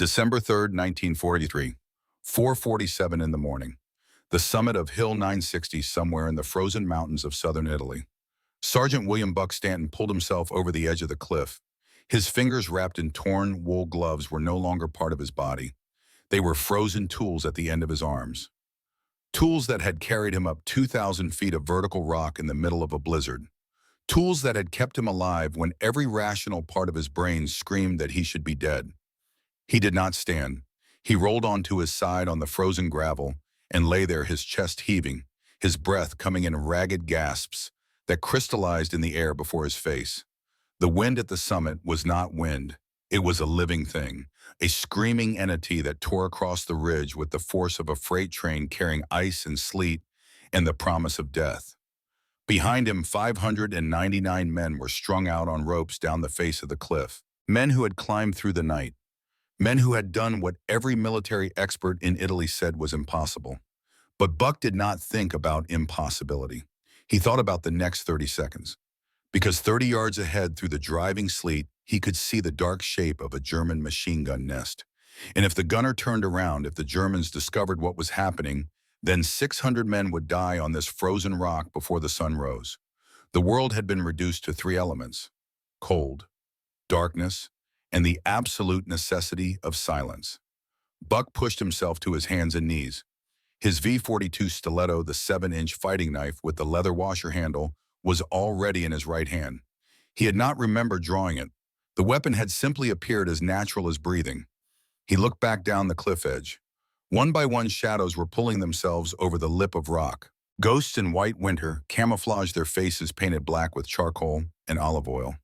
December 3rd, 1943, 4:47 in the morning. The summit of Hill 960 somewhere in the frozen mountains of southern Italy. Sergeant William Buck Stanton pulled himself over the edge of the cliff. His fingers wrapped in torn wool gloves were no longer part of his body. They were frozen tools at the end of his arms. Tools that had carried him up 2,000 feet of vertical rock in the middle of a blizzard. Tools that had kept him alive when every rational part of his brain screamed that he should be dead. He did not stand. He rolled onto his side on the frozen gravel and lay there, his chest heaving, his breath coming in ragged gasps that crystallized in the air before his face. The wind at the summit was not wind. It was a living thing, a screaming entity that tore across the ridge with the force of a freight train carrying ice and sleet and the promise of death. Behind him, 599 men were strung out on ropes down the face of the cliff. Men who had climbed through the night. Men who had done what every military expert in Italy said was impossible. But Buck did not think about impossibility. He thought about the next 30 seconds. Because 30 yards ahead through the driving sleet, he could see the dark shape of a German machine gun nest. And if the gunner turned around, if the Germans discovered what was happening, then 600 men would die on this frozen rock before the sun rose. The world had been reduced to three elements: cold, darkness, and the absolute necessity of silence. Buck pushed himself to his hands and knees. His V-42 stiletto, the 7-inch fighting knife with the leather washer handle, was already in his right hand. He had not remembered drawing it. The weapon had simply appeared as natural as breathing. He looked back down the cliff edge. One by one, shadows were pulling themselves over the lip of rock. Ghosts in white winter camouflaged their faces painted black with charcoal and olive oil.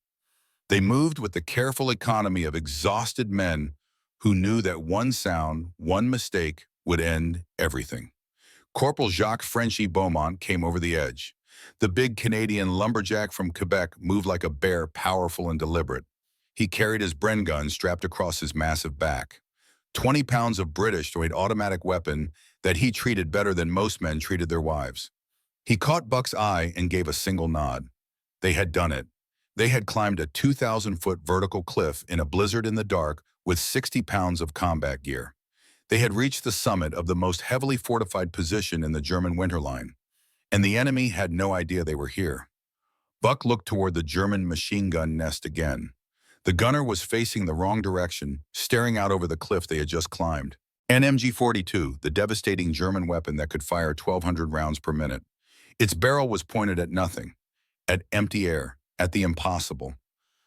They moved with the careful economy of exhausted men who knew that one sound, one mistake, would end everything. Corporal Jacques Frenchy Beaumont came over the edge. The big Canadian lumberjack from Quebec moved like a bear, powerful and deliberate. He carried his Bren gun strapped across his massive back. 20 pounds of British-made automatic weapon that he treated better than most men treated their wives. He caught Buck's eye and gave a single nod. They had done it. They had climbed a 2,000-foot vertical cliff in a blizzard in the dark with 60 pounds of combat gear. They had reached the summit of the most heavily fortified position in the German winter line, and the enemy had no idea they were here. Buck looked toward the German machine gun nest again. The gunner was facing the wrong direction, staring out over the cliff they had just climbed. An MG-42, the devastating German weapon that could fire 1,200 rounds per minute. Its barrel was pointed at nothing, at empty air, at the impossible.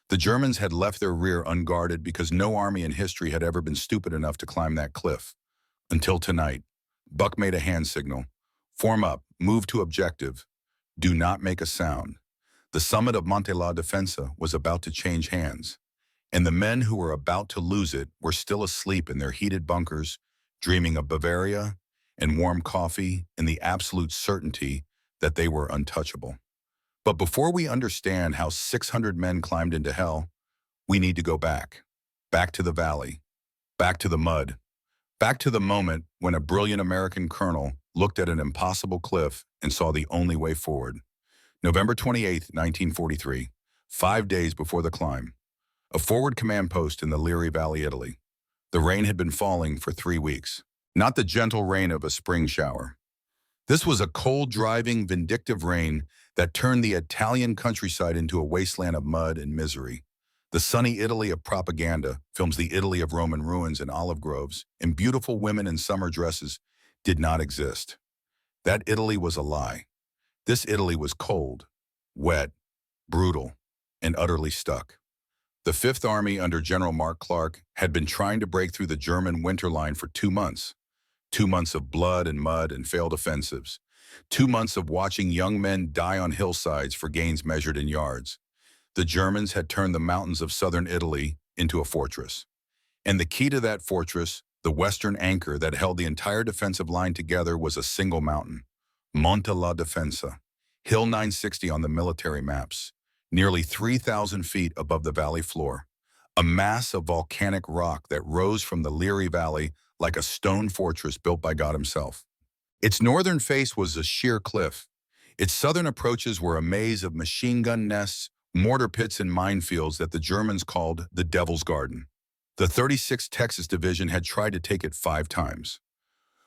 The Germans had left their rear unguarded because no army in history had ever been stupid enough to climb that cliff. Until tonight. Buck made a hand signal. Form up, move to objective. Do not make a sound. The summit of Monte la Defensa was about to change hands, and the men who were about to lose it were still asleep in their heated bunkers, dreaming of Bavaria and warm coffee and the absolute certainty that they were untouchable. But before we understand how 600 men climbed into hell, we need to go back. Back to the valley. Back to the mud. Back to the moment when a brilliant American colonel looked at an impossible cliff and saw the only way forward. November 28, 1943, 5 days before the climb. A forward command post in the Liri Valley, Italy. The rain had been falling for 3 weeks. Not the gentle rain of a spring shower. This was a cold, driving, vindictive rain that turned the Italian countryside into a wasteland of mud and misery. The sunny Italy of propaganda films the Italy of Roman ruins and olive groves and beautiful women in summer dresses did not exist. That Italy was a lie. This Italy was cold, wet, brutal, and utterly stuck. The Fifth Army under General Mark Clark had been trying to break through the German winter line for 2 months. 2 months of blood and mud and failed offensives. 2 months of watching young men die on hillsides for gains measured in yards. The Germans had turned the mountains of southern Italy into a fortress. And the key to that fortress, the western anchor that held the entire defensive line together, was a single mountain. Monte la Defensa, Hill 960 on the military maps, nearly 3,000 feet above the valley floor. A mass of volcanic rock that rose from the Liri Valley like a stone fortress built by God himself. Its northern face was a sheer cliff. Its southern approaches were a maze of machine gun nests, mortar pits and minefields that the Germans called the Devil's Garden. The 36th Texas Division had tried to take it 5 times.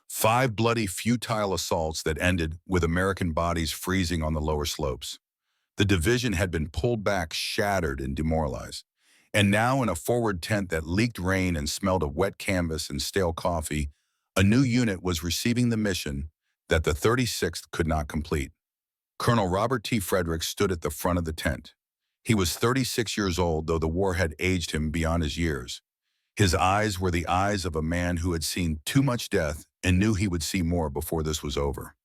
5 bloody, futile assaults that ended with American bodies freezing on the lower slopes. The division had been pulled back, shattered, and demoralized. And now, in a forward tent that leaked rain and smelled of wet canvas and stale coffee, a new unit was receiving the mission that the 36th could not complete. Colonel Robert T. Frederick stood at the front of the tent. He was 36 years old, though the war had aged him beyond his years. His eyes were the eyes of a man who had seen too much death and knew he would see more before this was over.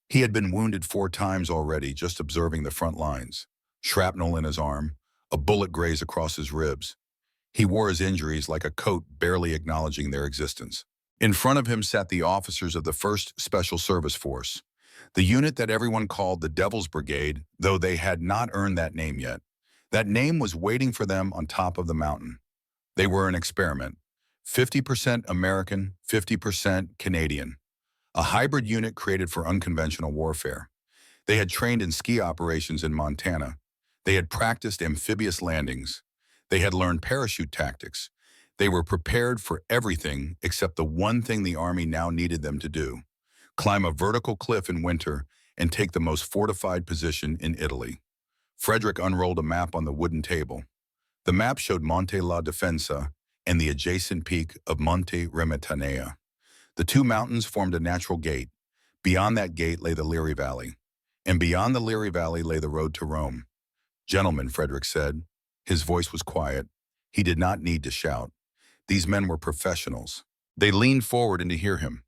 He had been wounded 4 times already just observing the front lines. Shrapnel in his arm, a bullet grazed across his ribs. He wore his injuries like a coat, barely acknowledging their existence. In front of him sat the officers of the 1st Special Service Force, the unit that everyone called the Devil's Brigade, though they had not earned that name yet. That name was waiting for them on top of the mountain. They were an experiment, 50% American, 50% Canadian, a hybrid unit created for unconventional warfare. They had trained in ski operations in Montana. They had practiced amphibious landings. They had learned parachute tactics. They were prepared for everything except the one thing the Army now needed them to do: climb a vertical cliff in winter and take the most fortified position in Italy. Frederick unrolled a map on the wooden table. The map showed Monte la Defensa and the adjacent peak of Monte Remetanea. The 2 mountains formed a natural gate. Beyond that gate lay the Leary Valley, and beyond the Leary Valley lay the road to Rome. "Gentlemen," Frederick said. His voice was quiet. He did not need to shout. These men were professionals. They leaned forward and to hear him.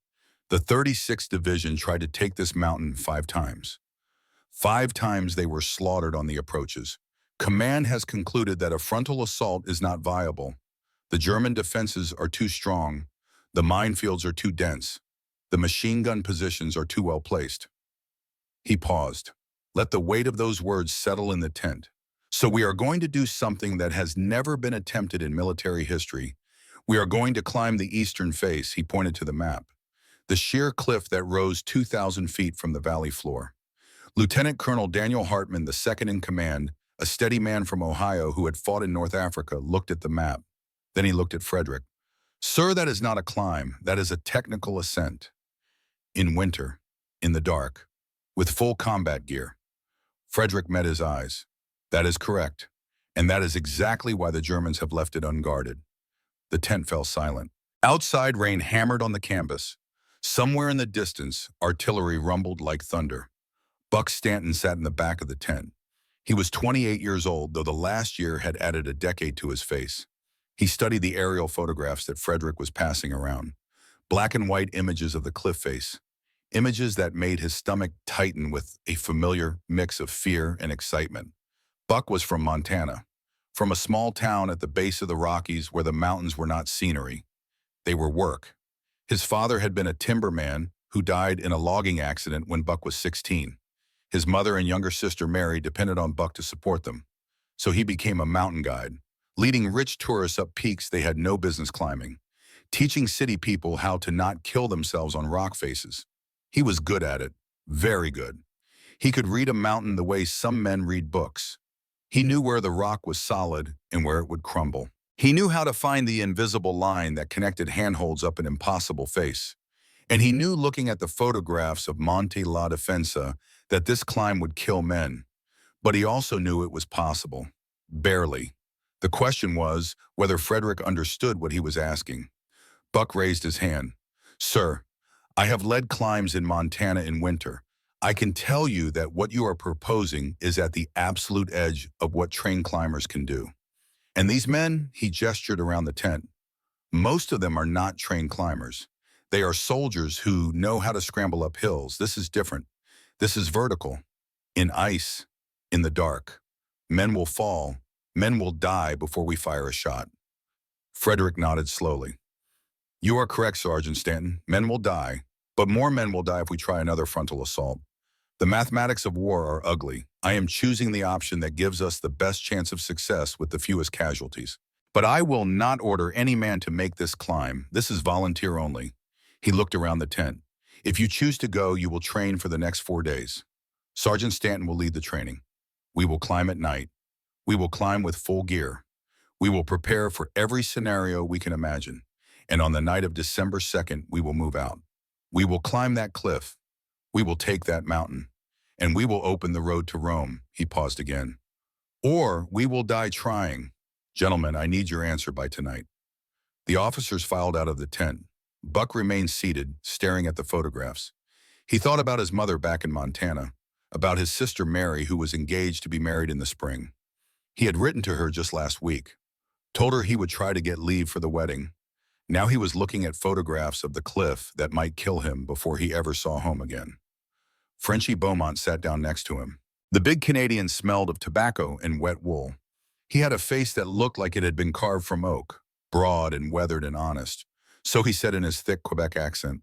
The 36th Division tried to take this mountain 5 times. 5 times they were slaughtered on the approaches. Command has concluded that a frontal assault is not viable. The German defenses are too strong. The minefields are too dense. The machine gun positions are too well placed. He paused. Let the weight of those words settle in the tent. So we are going to do something that has never been attempted in military history. We are going to climb the eastern face, he pointed to the map, the sheer cliff that rose 2,000 feet from the valley floor. Lieutenant Colonel Daniel Hartman, the second in command, a steady man from Ohio who had fought in North Africa, looked at the map. Then he looked at Frederick. "Sir, that is not a climb. That is a technical ascent. In winter, in the dark, with full combat gear." Frederick met his eyes. "That is correct. And that is exactly why the Germans have left it unguarded." The tent fell silent. Outside, rain hammered on the canvas. Somewhere in the distance, artillery rumbled like thunder. Buck Stanton sat in the back of the tent. He was 28 years old, though the last year had added a decade to his face. He studied the aerial photographs that Frederick was passing around. Black and white images of the cliff face. Images that made his stomach tighten with a familiar mix of fear and excitement. Buck was from Montana, from a small town at the base of the Rockies where the mountains were not scenery. They were work. His father had been a timberman who died in a logging accident when Buck was 16. His mother and younger sister Mary depended on Buck to support them. So he became a mountain guide, leading rich tourists up peaks they had no business climbing, teaching city people how to not kill themselves on rock faces. He was good at it, very good. He could read a mountain the way some men read books. He knew where the rock was solid and where it would crumble. He knew how to find the invisible line that connected handholds up an impossible face. And he knew, looking at the photographs of Monte la Defensa, that this climb would kill men. But he also knew it was possible. Barely. The question was whether Frederick understood what he was asking. Buck raised his hand. "Sir, I have led climbs in Montana in winter. I can tell you that what you are proposing is at the absolute edge of what trained climbers can do. And these men," he gestured around the tent, "most of them are not trained climbers. They are soldiers who know how to scramble up hills. This is different. This is vertical. In ice, in the dark. Men will fall. Men will die before we fire a shot." Frederick nodded slowly. "You are correct, Sergeant Stanton. Men will die, but more men will die if we try another frontal assault. The mathematics of war are ugly. I am choosing the option that gives us the best chance of success with the fewest casualties. But I will not order any man to make this climb. This is volunteer only." He looked around the tent. "If you choose to go, you will train for the next 4 days. Sergeant Stanton will lead the training. We will climb at night. We will climb with full gear. We will prepare for every scenario we can imagine. And on the night of December 2nd, we will move out. We will climb that cliff. We will take that mountain. And we will open the road to Rome." He paused again. "Or we will die trying. Gentlemen, I need your answer by tonight." The officers filed out of the tent. Buck remained seated, staring at the photographs. He thought about his mother back in Montana, about his sister Mary, who was engaged to be married in the spring. He had written to her just last week, told her he would try to get leave for the wedding. Now he was looking at photographs of the cliff that might kill him before he ever saw home again. Frenchie Beaumont sat down next to him. The big Canadian smelled of tobacco and wet wool. He had a face that looked like it had been carved from oak, broad and weathered and honest. So he said in his thick Quebec accent,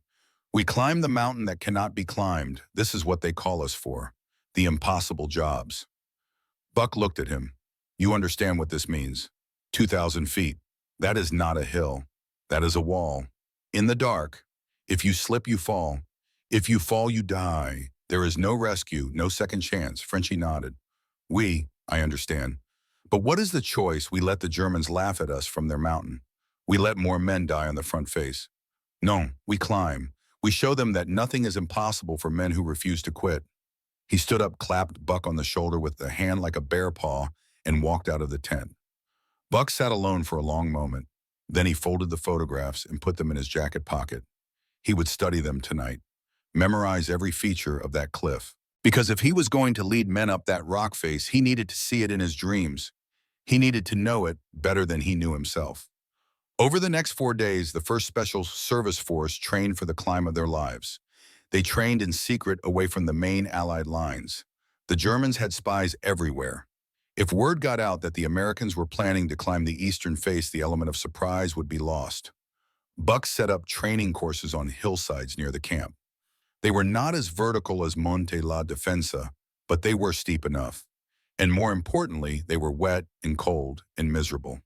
"We climb the mountain that cannot be climbed. This is what they call us for. The impossible jobs." Buck looked at him. "You understand what this means. 2,000 feet. That is not a hill. That is a wall. In the dark. If you slip, you fall. If you fall, you die. There is no rescue, no second chance." Frenchie nodded. I understand. But what is the choice? We let the Germans laugh at us from their mountain. We let more men die on the front face. No, we climb. We show them that nothing is impossible for men who refuse to quit. He stood up, clapped Buck on the shoulder with a hand like a bear paw, and walked out of the tent. Buck sat alone for a long moment. Then he folded the photographs and put them in his jacket pocket. He would study them tonight, memorize every feature of that cliff. Because if he was going to lead men up that rock face, he needed to see it in his dreams. He needed to know it better than he knew himself. Over the next 4 days, the 1st Special Service Force trained for the climb of their lives. They trained in secret away from the main Allied lines. The Germans had spies everywhere. If word got out that the Americans were planning to climb the eastern face, the element of surprise would be lost. Buck set up training courses on hillsides near the camp. They were not as vertical as Monte la Defensa, but they were steep enough. And more importantly, they were wet and cold and miserable,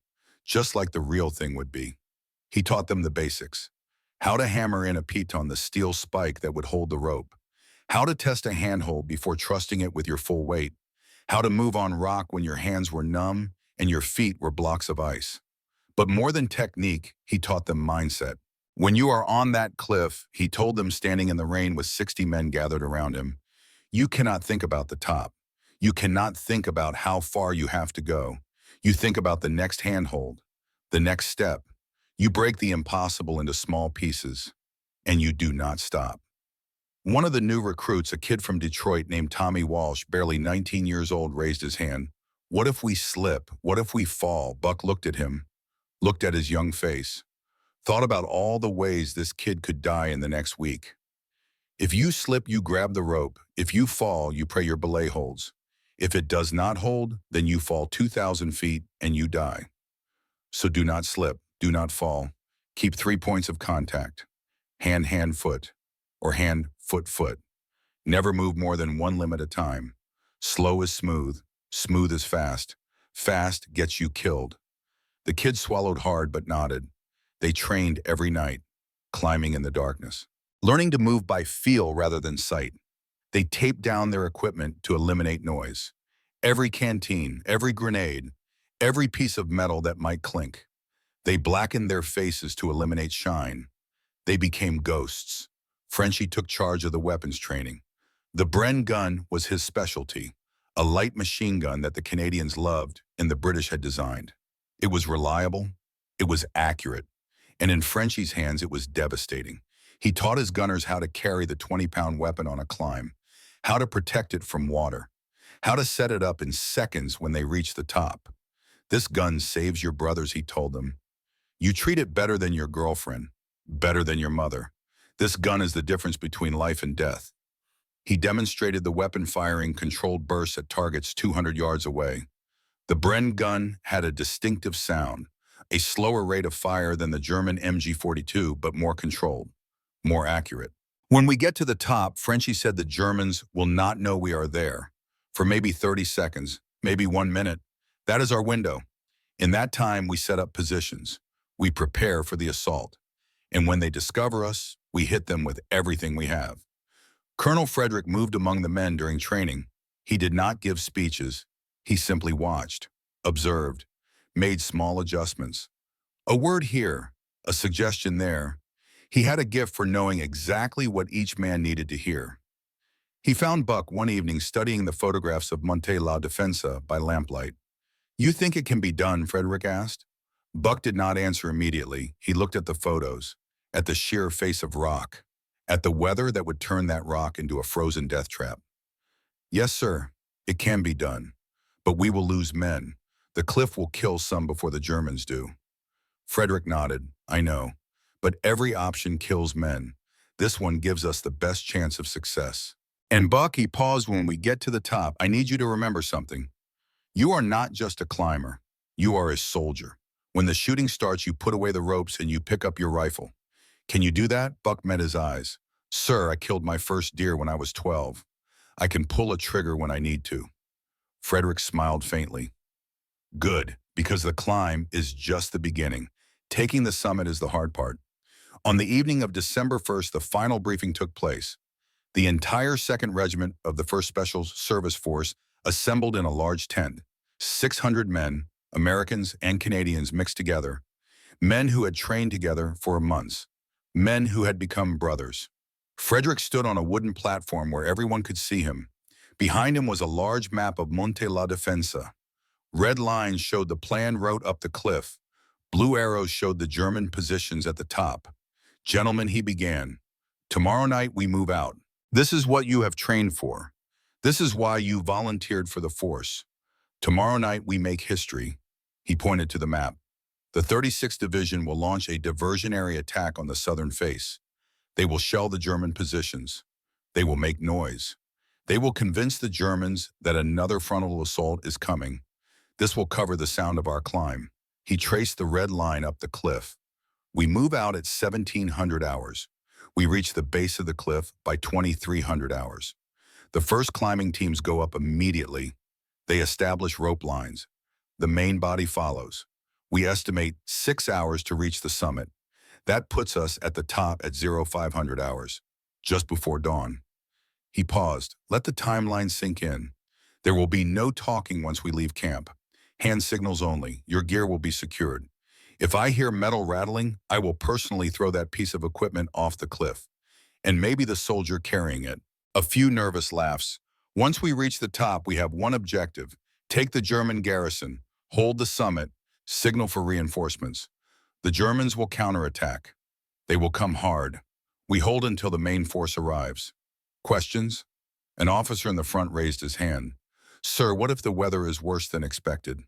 just like the real thing would be. He taught them the basics: how to hammer in a piton, the steel spike that would hold the rope, how to test a handhold before trusting it with your full weight, how to move on rock when your hands were numb and your feet were blocks of ice. But more than technique, he taught them mindset. When you are on that cliff, he told them, standing in the rain with 60 men gathered around him, you cannot think about the top. You cannot think about how far you have to go. You think about the next handhold, the next step. You break the impossible into small pieces, and you do not stop. One of the new recruits, a kid from Detroit named Tommy Walsh, barely 19 years old, raised his hand. "What if we slip? What if we fall?" Buck looked at him, looked at his young face, thought about all the ways this kid could die in the next week. If you slip, you grab the rope. If you fall, you pray your belay holds. If it does not hold, then you fall 2,000 feet and you die. So do not slip, do not fall. Keep 3 points of contact: hand, hand, foot, or hand, foot, foot. Never move more than one limb at a time. Slow is smooth, smooth is fast. Fast gets you killed. The kid swallowed hard but nodded. They trained every night, climbing in the darkness, learning to move by feel rather than sight. They taped down their equipment to eliminate noise. Every canteen, every grenade, every piece of metal that might clink. They blackened their faces to eliminate shine. They became ghosts. Frenchie took charge of the weapons training. The Bren gun was his specialty, a light machine gun that the Canadians loved and the British had designed. It was reliable, it was accurate, and in Frenchie's hands it was devastating. He taught his gunners how to carry the 20-pound weapon on a climb, how to protect it from water, how to set it up in seconds when they reached the top. "This gun saves your brothers," he told them. "You treat it better than your girlfriend, better than your mother. This gun is the difference between life and death." He demonstrated the weapon firing controlled bursts at targets 200 yards away. The Bren gun had a distinctive sound, a slower rate of fire than the German MG-42, but more controlled, more accurate. "When we get to the top," Frenchie said, "the Germans will not know we are there. For maybe 30 seconds, maybe 1 minute. That is our window. In that time, we set up positions. We prepare for the assault. And when they discover us, we hit them with everything we have." Colonel Frederick moved among the men during training. He did not give speeches. He simply watched, observed, made small adjustments. A word here, a suggestion there. He had a gift for knowing exactly what each man needed to hear. He found Buck one evening studying the photographs of Monte la Defensa by lamplight. "You think it can be done?" Frederick asked. Buck did not answer immediately. He looked at the photos, at the sheer face of rock, at the weather that would turn that rock into a frozen death trap. "Yes, sir, it can be done. But we will lose men. The cliff will kill some before the Germans do." Frederick nodded. "I know. But every option kills men. This one gives us the best chance of success." "And Buck," he paused, "when we get to the top, I need you to remember something. You are not just a climber. You are a soldier. When the shooting starts, you put away the ropes and you pick up your rifle. Can you do that?" Buck met his eyes. "Sir, I killed my first deer when I was 12. I can pull a trigger when I need to." Frederick smiled faintly. "Good, because the climb is just the beginning. Taking the summit is the hard part." On the evening of December 1st, the final briefing took place. The entire 2nd Regiment of the 1st Special Service Force assembled in a large tent. 600 men, Americans and Canadians mixed together, men who had trained together for months, men who had become brothers. Frederick stood on a wooden platform where everyone could see him. Behind him was a large map of Monte la Defensa. Red lines showed the planned route up the cliff. Blue arrows showed the German positions at the top. "Gentlemen," he began, "tomorrow night we move out. This is what you have trained for. This is why you volunteered for the force. Tomorrow night we make history." He pointed to the map. "The 36th Division will launch a diversionary attack on the southern face. They will shell the German positions. They will make noise. They will convince the Germans that another frontal assault is coming. This will cover the sound of our climb." He traced the red line up the cliff. "We move out at 1700 hours. We reach the base of the cliff by 2300 hours. The first climbing teams go up immediately. They establish rope lines. The main body follows. We estimate 6 hours to reach the summit. That puts us at the top at 0500 hours, just before dawn." He paused. "Let the timeline sink in. There will be no talking once we leave camp. Hand signals only. Your gear will be secured. If I hear metal rattling, I will personally throw that piece of equipment off the cliff. And maybe the soldier carrying it." A few nervous laughs. "Once we reach the top, we have one objective. Take the German garrison, hold the summit, signal for reinforcements. The Germans will counterattack. They will come hard. We hold until the main force arrives." Questions? An officer in the front raised his hand. "Sir, what if the weather is worse than expected?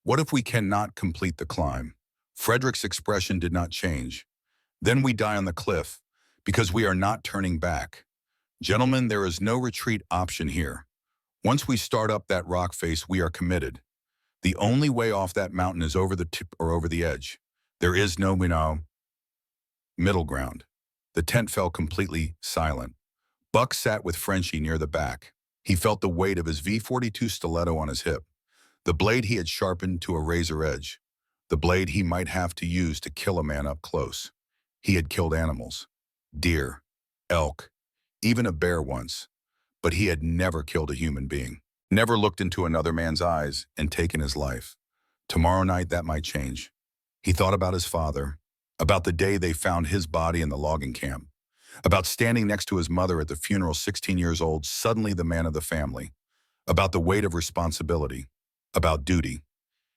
What if we cannot complete the climb?" Frederick's expression did not change. "Then we die on the cliff, because we are not turning back. Gentlemen, there is no retreat option here. Once we start up that rock face, we are committed. The only way off that mountain is over the tip or over the edge. There is no, middle ground." The tent fell completely silent. Buck sat with Frenchie near the back. He felt the weight of his V-42 stiletto on his hip, the blade he had sharpened to a razor edge, the blade he might have to use to kill a man up close. He had killed animals, deer, elk, even a bear once, but he had never killed a human being, never looked into another man's eyes and taken his life. Tomorrow night that might change. He thought about his father, about the day they found his body in the logging camp, about standing next to his mother at the funeral, 16 years old, suddenly the man of the family, about the weight of responsibility, about duty.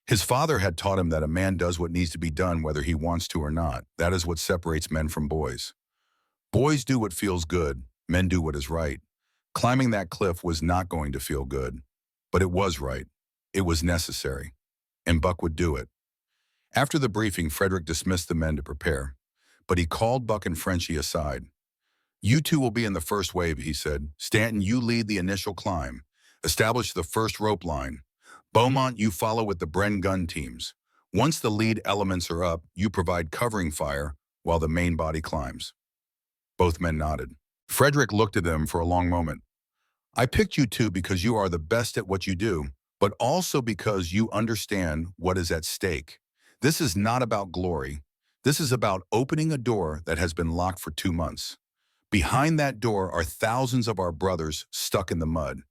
His father had taught him that a man does what needs to be done whether he wants to or not. That is what separates men from boys. Boys do what feels good, men do what is right. Climbing that cliff was not going to feel good, but it was right. It was necessary, and Buck would do it. After the briefing, Frederick dismissed the men to prepare, but he called Buck and Frenchie aside. "You two will be in the first wave," he said. "Stanton, you lead the initial climb. Establish the first rope line. Beaumont, you follow with the Bren gun teams. Once the lead elements are up, you provide covering fire while the main body climbs." Both men nodded. Frederick looked at them for a long moment. "I picked you two because you are the best at what you do, but also because you understand what is at stake. This is not about glory. This is about opening a door that has been locked for 2 months. Behind that door are thousands of our brothers stuck in the mud.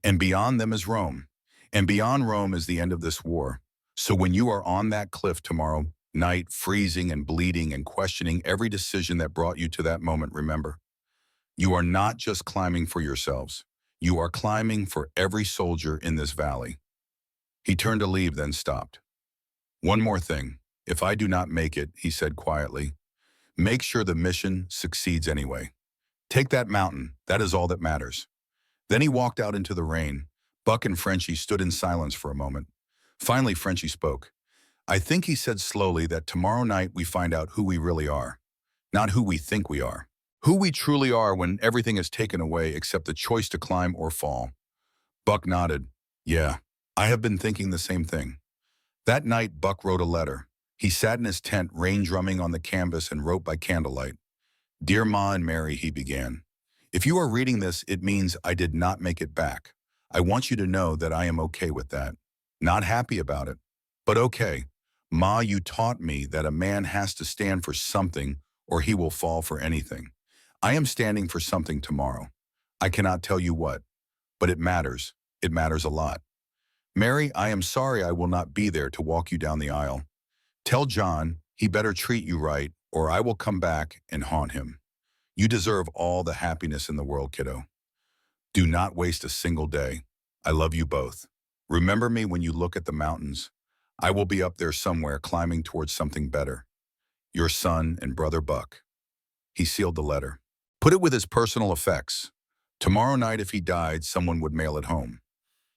And beyond them is Rome. And beyond Rome is the end of this war. So when you are on that cliff tomorrow night, freezing and bleeding and questioning every decision that brought you to that moment, remember, you are not just climbing for yourselves. You are climbing for every soldier in this valley. He turned to leave, then stopped. One more thing. If I do not make it, he said quietly, make sure the mission succeeds anyway. Take that mountain. That is all that matters. Then he walked out into the rain. Buck and Frenchie stood in silence for a moment. Finally, Frenchie spoke. I think he said slowly that tomorrow night we find out who we really are, not who we think we are. Who we truly are when everything is taken away except the choice to climb or fall. Buck nodded. Yeah, I have been thinking the same thing. That night, Buck wrote a letter. He sat in his tent, rain drumming on the canvas, and wrote by candlelight. Dear Ma and Mary, he began. If you are reading this, it means I did not make it back. I want you to know that I am okay with that. Not happy about it, but okay. Ma, you taught me that a man has to stand for something or he will fall for anything. I am standing for something tomorrow. I cannot tell you what, but it matters. It matters a lot. Mary, I am sorry I will not be there to walk you down the aisle. Tell John he better treat you right or I will come back and haunt him. You deserve all the happiness in the world, kiddo. Do not waste a single day. I love you both. Remember me when you look at the mountains. I will be up there somewhere climbing towards something better. Your son and brother Buck. He sealed the letter. Put it with his personal effects. Tomorrow night, if he died, someone would mail it home.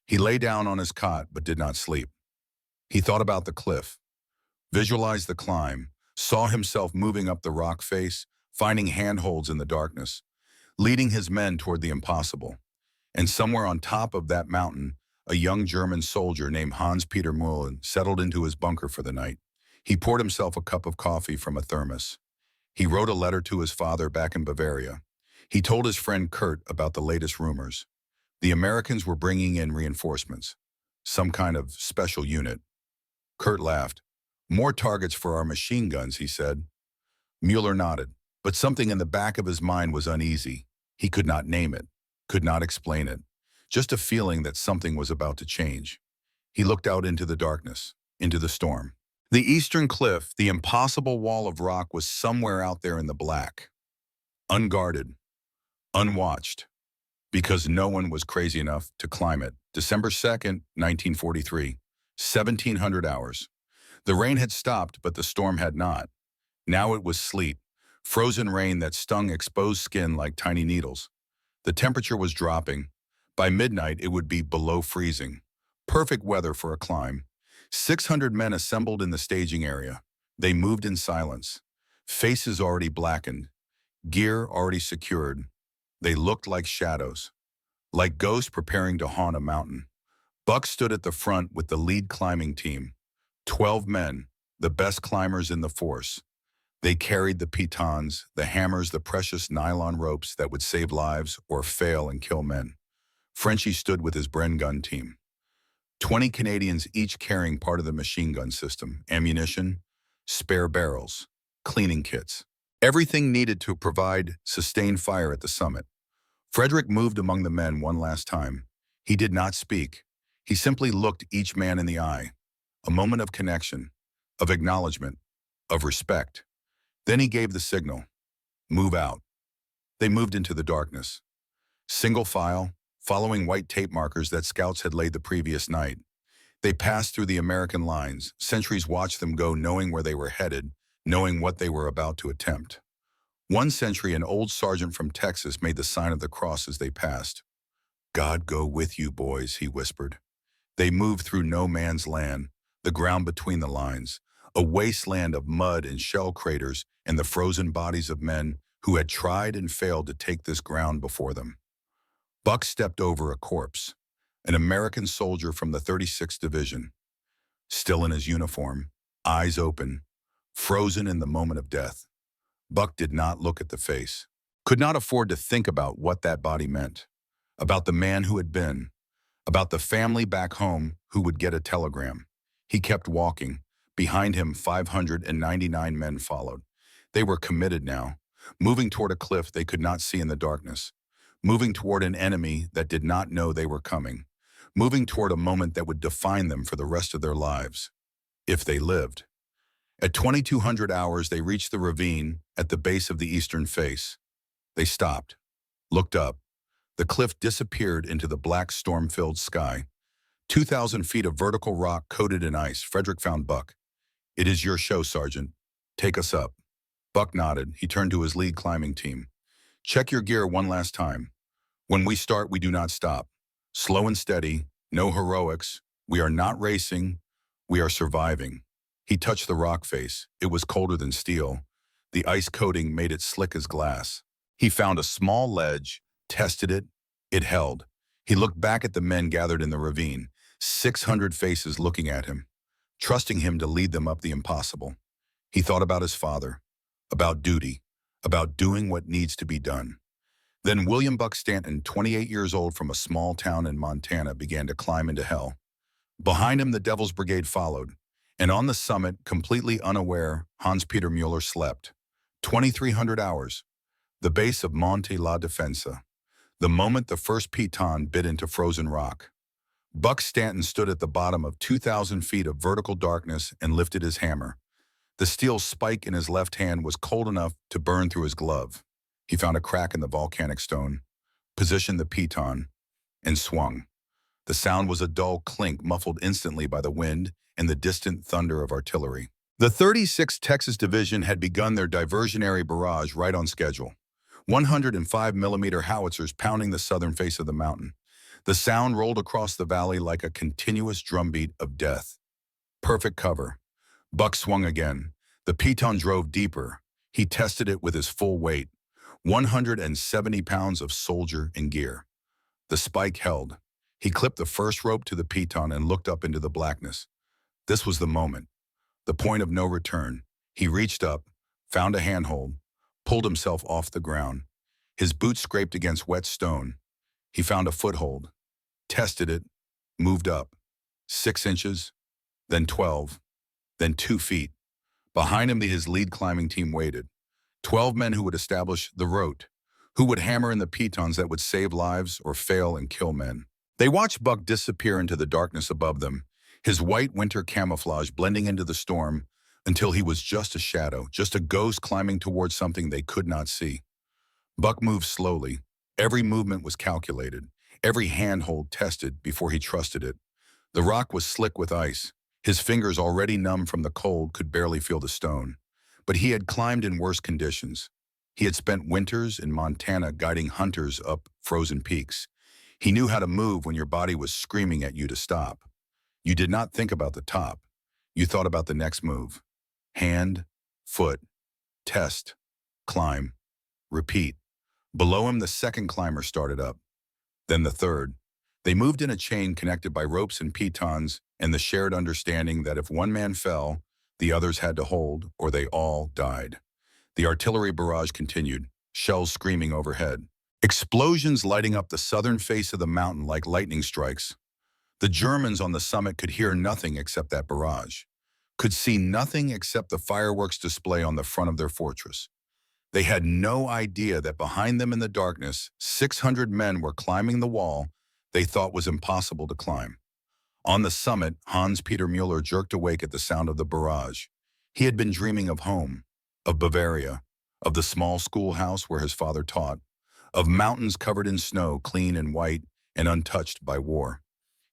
He lay down on his cot but did not sleep. He thought about the cliff, visualized the climb, saw himself moving up the rock face, finding handholds in the darkness, leading his men toward the impossible. And somewhere on top of that mountain, a young German soldier named Hans-Peter Mühlen settled into his bunker for the night. He poured himself a cup of coffee from a thermos. He wrote a letter to his father back in Bavaria. He told his friend Kurt about the latest rumors. The Americans were bringing in reinforcements, some kind of special unit. Kurt laughed. More targets for our machine guns, he said. Mueller nodded, but something in the back of his mind was uneasy. He could not name it, could not explain it. Just a feeling that something was about to change. He looked out into the darkness, into the storm. The eastern cliff, the impossible wall of rock, was somewhere out there in the black. Unguarded, unwatched, because no one was crazy enough to climb it. December 2nd, 1943, 1700 hours. The rain had stopped, but the storm had not. Now it was sleet, frozen rain that stung exposed skin like tiny needles. The temperature was dropping. By midnight, it would be below freezing. Perfect weather for a climb. 600 men assembled in the staging area. They moved in silence. Faces already blackened. Gear already secured. They looked like shadows, like ghosts preparing to haunt a mountain. Buck stood at the front with the lead climbing team. 12 men, the best climbers in the force. They carried the pitons, the hammers, the precious nylon ropes that would save lives or fail and kill men. Frenchie stood with his Bren gun team. 20 Canadians each carrying part of the machine gun system, ammunition, spare barrels, cleaning kits. Everything needed to provide sustained fire at the summit. Frederick moved among the men one last time. He did not speak. He simply looked each man in the eye. A moment of connection, of acknowledgement, of respect. Then he gave the signal. Move out. They moved into the darkness. Single file, following white tape markers that scouts had laid the previous night. They passed through the American lines. Sentries watched them go, knowing where they were headed, knowing what they were about to attempt. One sentry, an old sergeant from Texas, made the sign of the cross as they passed. God go with you, boys, he whispered. They moved through no man's land, the ground between the lines, a wasteland of mud and shell craters and the frozen bodies of men who had tried and failed to take this ground before them. Buck stepped over a corpse, an American soldier from the 36th Division, still in his uniform, eyes open, frozen in the moment of death. Buck did not look at the face, could not afford to think about what that body meant, about the man who had been, about the family back home who would get a telegram. He kept walking. Behind him, 599 men followed. They were committed now, moving toward a cliff they could not see in the darkness, moving toward an enemy that did not know they were coming, moving toward a moment that would define them for the rest of their lives. if they lived. At 2200 hours, they reached the ravine at the base of the eastern face. They stopped, looked up. The cliff disappeared into the black storm-filled sky. 2,000 feet of vertical rock coated in ice. Frederick found Buck. "It is your show, Sergeant. Take us up." Buck nodded. He turned to his lead climbing team. "Check your gear one last time. When we start, we do not stop. Slow and steady, no heroics. We are not racing. We are surviving." He touched the rock face. It was colder than steel. The ice coating made it slick as glass. He found a small ledge, tested it. It held. He looked back at the men gathered in the ravine, 600 faces looking at him, trusting him to lead them up the impossible. He thought about his father, about duty, about doing what needs to be done. Then William Buck Stanton, 28 years old from a small town in Montana, began to climb into hell. Behind him, the Devil's Brigade followed, and on the summit, completely unaware, Hans-Peter Mueller slept. 2,300 hours, the base of Monte la Defensa, the moment the first piton bit into frozen rock. Buck Stanton stood at the bottom of 2,000 feet of vertical darkness and lifted his hammer. The steel spike in his left hand was cold enough to burn through his glove. He found a crack in the volcanic stone, positioned the piton, and swung. The sound was a dull clink muffled instantly by the wind and the distant thunder of artillery. The 36th Texas Division had begun their diversionary barrage right on schedule. 105mm howitzers pounding the southern face of the mountain. The sound rolled across the valley like a continuous drumbeat of death. Perfect cover. Buck swung again. The piton drove deeper. He tested it with his full weight. 170 pounds of soldier and gear. The spike held. He clipped the first rope to the piton and looked up into the blackness. This was the moment, the point of no return. He reached up, found a handhold, pulled himself off the ground. His boots scraped against wet stone. He found a foothold, tested it, moved up. 6 inches, then 12, then 2 feet. Behind him, his lead climbing team waited. 12 men who would establish the rote, who would hammer in the pitons that would save lives or fail and kill men. They watched Buck disappear into the darkness above them, his white winter camouflage blending into the storm until he was just a shadow, just a ghost climbing towards something they could not see. Buck moved slowly. Every movement was calculated, every handhold tested before he trusted it. The rock was slick with ice. His fingers, already numb from the cold, could barely feel the stone. But he had climbed in worse conditions. He had spent winters in Montana guiding hunters up frozen peaks. He knew how to move when your body was screaming at you to stop. You did not think about the top. You thought about the next move. Hand, foot, test, climb, repeat. Below him, the second climber started up, then the third. They moved in a chain connected by ropes and pitons and the shared understanding that if one man fell, the others had to hold or they all died. The artillery barrage continued, shells screaming overhead. Explosions lighting up the southern face of the mountain like lightning strikes. The Germans on the summit could hear nothing except that barrage, could see nothing except the fireworks display on the front of their fortress. They had no idea that behind them in the darkness, 600 men were climbing the wall they thought was impossible to climb. On the summit, Hans-Peter Mueller jerked awake at the sound of the barrage. He had been dreaming of home, of Bavaria, of the small schoolhouse where his father taught, of mountains covered in snow, clean and white and untouched by war.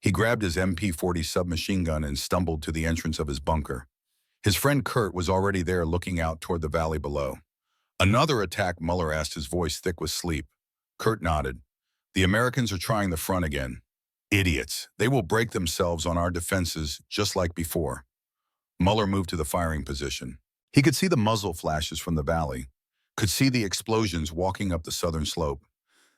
He grabbed his MP-40 submachine gun and stumbled to the entrance of his bunker. His friend Kurt was already there looking out toward the valley below. "Another attack?" Mueller asked, his voice thick with sleep. Kurt nodded. "The Americans are trying the front again. Idiots. They will break themselves on our defenses just like before." Mueller moved to the firing position. He could see the muzzle flashes from the valley, could see the explosions walking up the southern slope.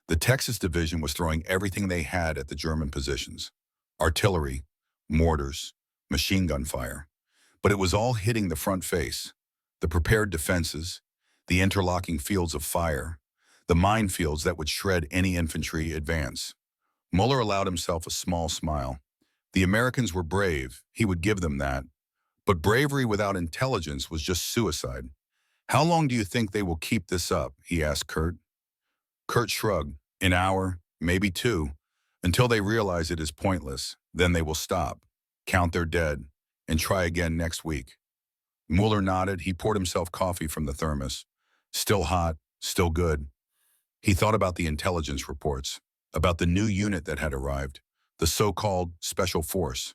The Texas Division was throwing everything they had at the German positions. Artillery, mortars, machine gun fire. But it was all hitting the front face, the prepared defenses, the interlocking fields of fire, the minefields that would shred any infantry advance. Mueller allowed himself a small smile. The Americans were brave, he would give them that. But bravery without intelligence was just suicide. "How long do you think they will keep this up?" he asked Kurt. Kurt shrugged. "An hour, maybe 2, until they realize it is pointless. Then they will stop, count their dead, and try again next week. Mueller nodded. He poured himself coffee from the thermos. Still hot, still good. He thought about the intelligence reports, about the new unit that had arrived, the so-called Special Force.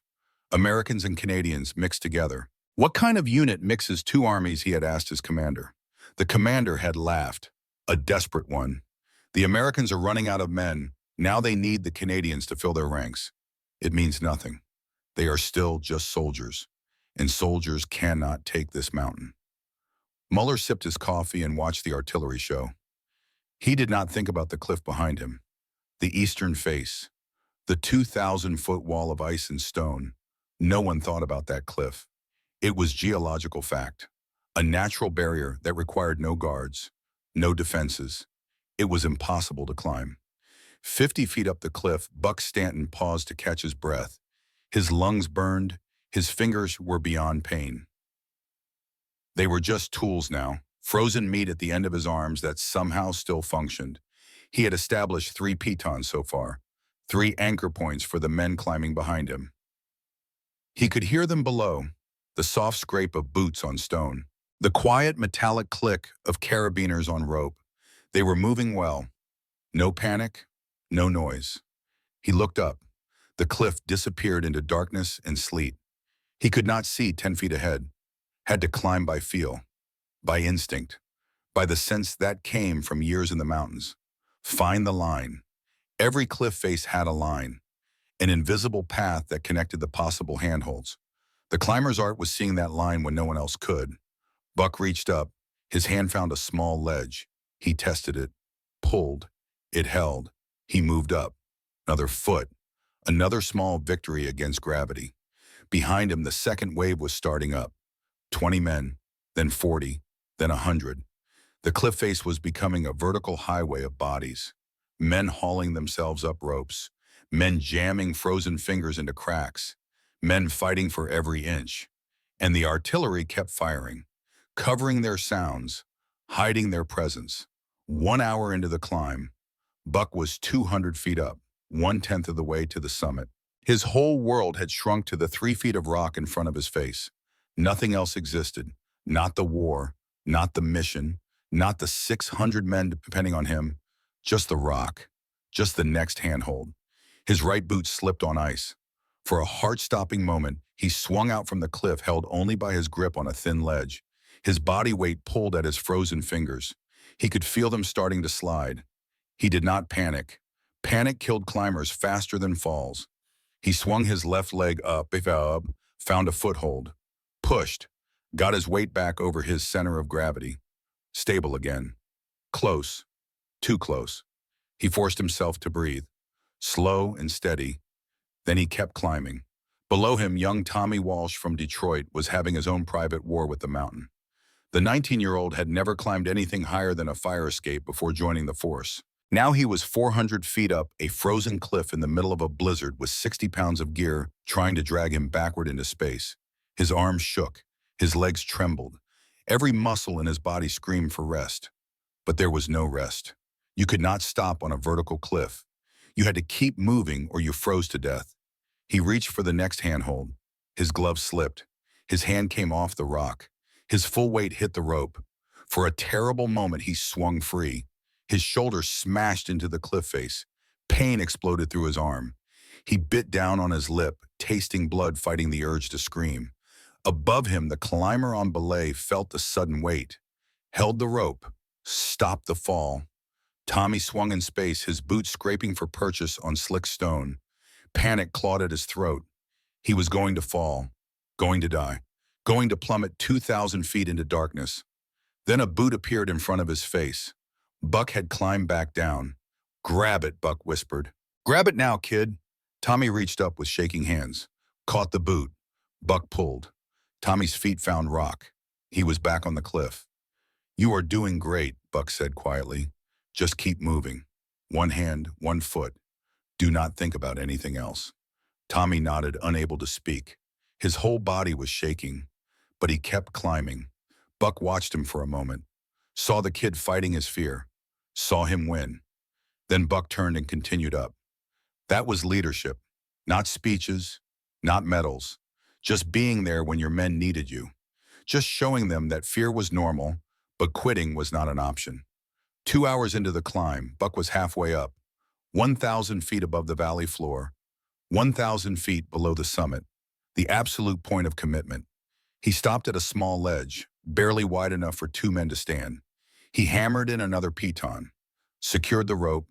Americans and Canadians mixed together. What kind of unit mixes two armies, he had asked his commander. The commander had laughed. A desperate one. The Americans are running out of men. Now they need the Canadians to fill their ranks. It means nothing. They are still just soldiers, and soldiers cannot take this mountain. Mueller sipped his coffee and watched the artillery show. He did not think about the cliff behind him, the eastern face, the 2,000-foot wall of ice and stone. No one thought about that cliff. It was geological fact, a natural barrier that required no guards, no defenses. It was impossible to climb. 50 feet up the cliff, Buck Stanton paused to catch his breath. His lungs burned, his fingers were beyond pain. They were just tools now, frozen meat at the end of his arms that somehow still functioned. He had established 3 pitons so far, 3 anchor points for the men climbing behind him. He could hear them below, the soft scrape of boots on stone, the quiet metallic click of carabiners on rope. They were moving well. No panic, no noise. He looked up. The cliff disappeared into darkness and sleet. He could not see 10 feet ahead. Had to climb by feel, by instinct, by the sense that came from years in the mountains. Find the line. Every cliff face had a line, an invisible path that connected the possible handholds. The climber's art was seeing that line when no one else could. Buck reached up. His hand found a small ledge. He tested it, pulled. It held. He moved up. Another foot. Another small victory against gravity. Behind him, the second wave was starting up. 20 men, then 40, then 100. The cliff face was becoming a vertical highway of bodies. Men hauling themselves up ropes. Men jamming frozen fingers into cracks. Men fighting for every inch. And the artillery kept firing, covering their sounds, hiding their presence. 1 hour into the climb, Buck was 200 feet up, 1/10 of the way to the summit. His whole world had shrunk to the 3 feet of rock in front of his face. Nothing else existed. Not the war, not the mission, not the 600 men depending on him. Just the rock, just the next handhold. His right boot slipped on ice. For a heart-stopping moment, he swung out from the cliff, held only by his grip on a thin ledge. His body weight pulled at his frozen fingers. He could feel them starting to slide. He did not panic. Panic killed climbers faster than falls. He swung his left leg up, found a foothold, pushed, got his weight back over his center of gravity. Stable again. Close. Too close. He forced himself to breathe. Slow and steady. Then he kept climbing. Below him, young Tommy Walsh from Detroit was having his own private war with the mountain. The 19-year-old had never climbed anything higher than a fire escape before joining the force. Now he was 400 feet up a frozen cliff in the middle of a blizzard with 60 pounds of gear trying to drag him backward into space. His arms shook. His legs trembled. Every muscle in his body screamed for rest. But there was no rest. You could not stop on a vertical cliff. You had to keep moving or you froze to death. He reached for the next handhold. His glove slipped. His hand came off the rock. His full weight hit the rope. For a terrible moment, he swung free. His shoulder smashed into the cliff face. Pain exploded through his arm. He bit down on his lip, tasting blood, fighting the urge to scream. Above him, the climber on belay felt the sudden weight, held the rope, stopped the fall. Tommy swung in space, his boots scraping for purchase on slick stone. Panic clawed at his throat. He was going to fall, going to die, going to plummet 2,000 feet into darkness. Then a boot appeared in front of his face. Buck had climbed back down. "Grab it," Buck whispered. "Grab it now, kid." Tommy reached up with shaking hands, caught the boot. Buck pulled. Tommy's feet found rock. He was back on the cliff. "You are doing great," Buck said quietly. "Just keep moving. One hand, one foot. Do not think about anything else." Tommy nodded, unable to speak. His whole body was shaking, but he kept climbing. Buck watched him for a moment, saw the kid fighting his fear, saw him win. Then Buck turned and continued up. That was leadership. Not speeches, not medals, just being there when your men needed you, just showing them that fear was normal, but quitting was not an option. 2 hours into the climb, Buck was halfway up, 1,000 feet above the valley floor, 1,000 feet below the summit, the absolute point of commitment. He stopped at a small ledge, barely wide enough for two men to stand. He hammered in another piton, secured the rope,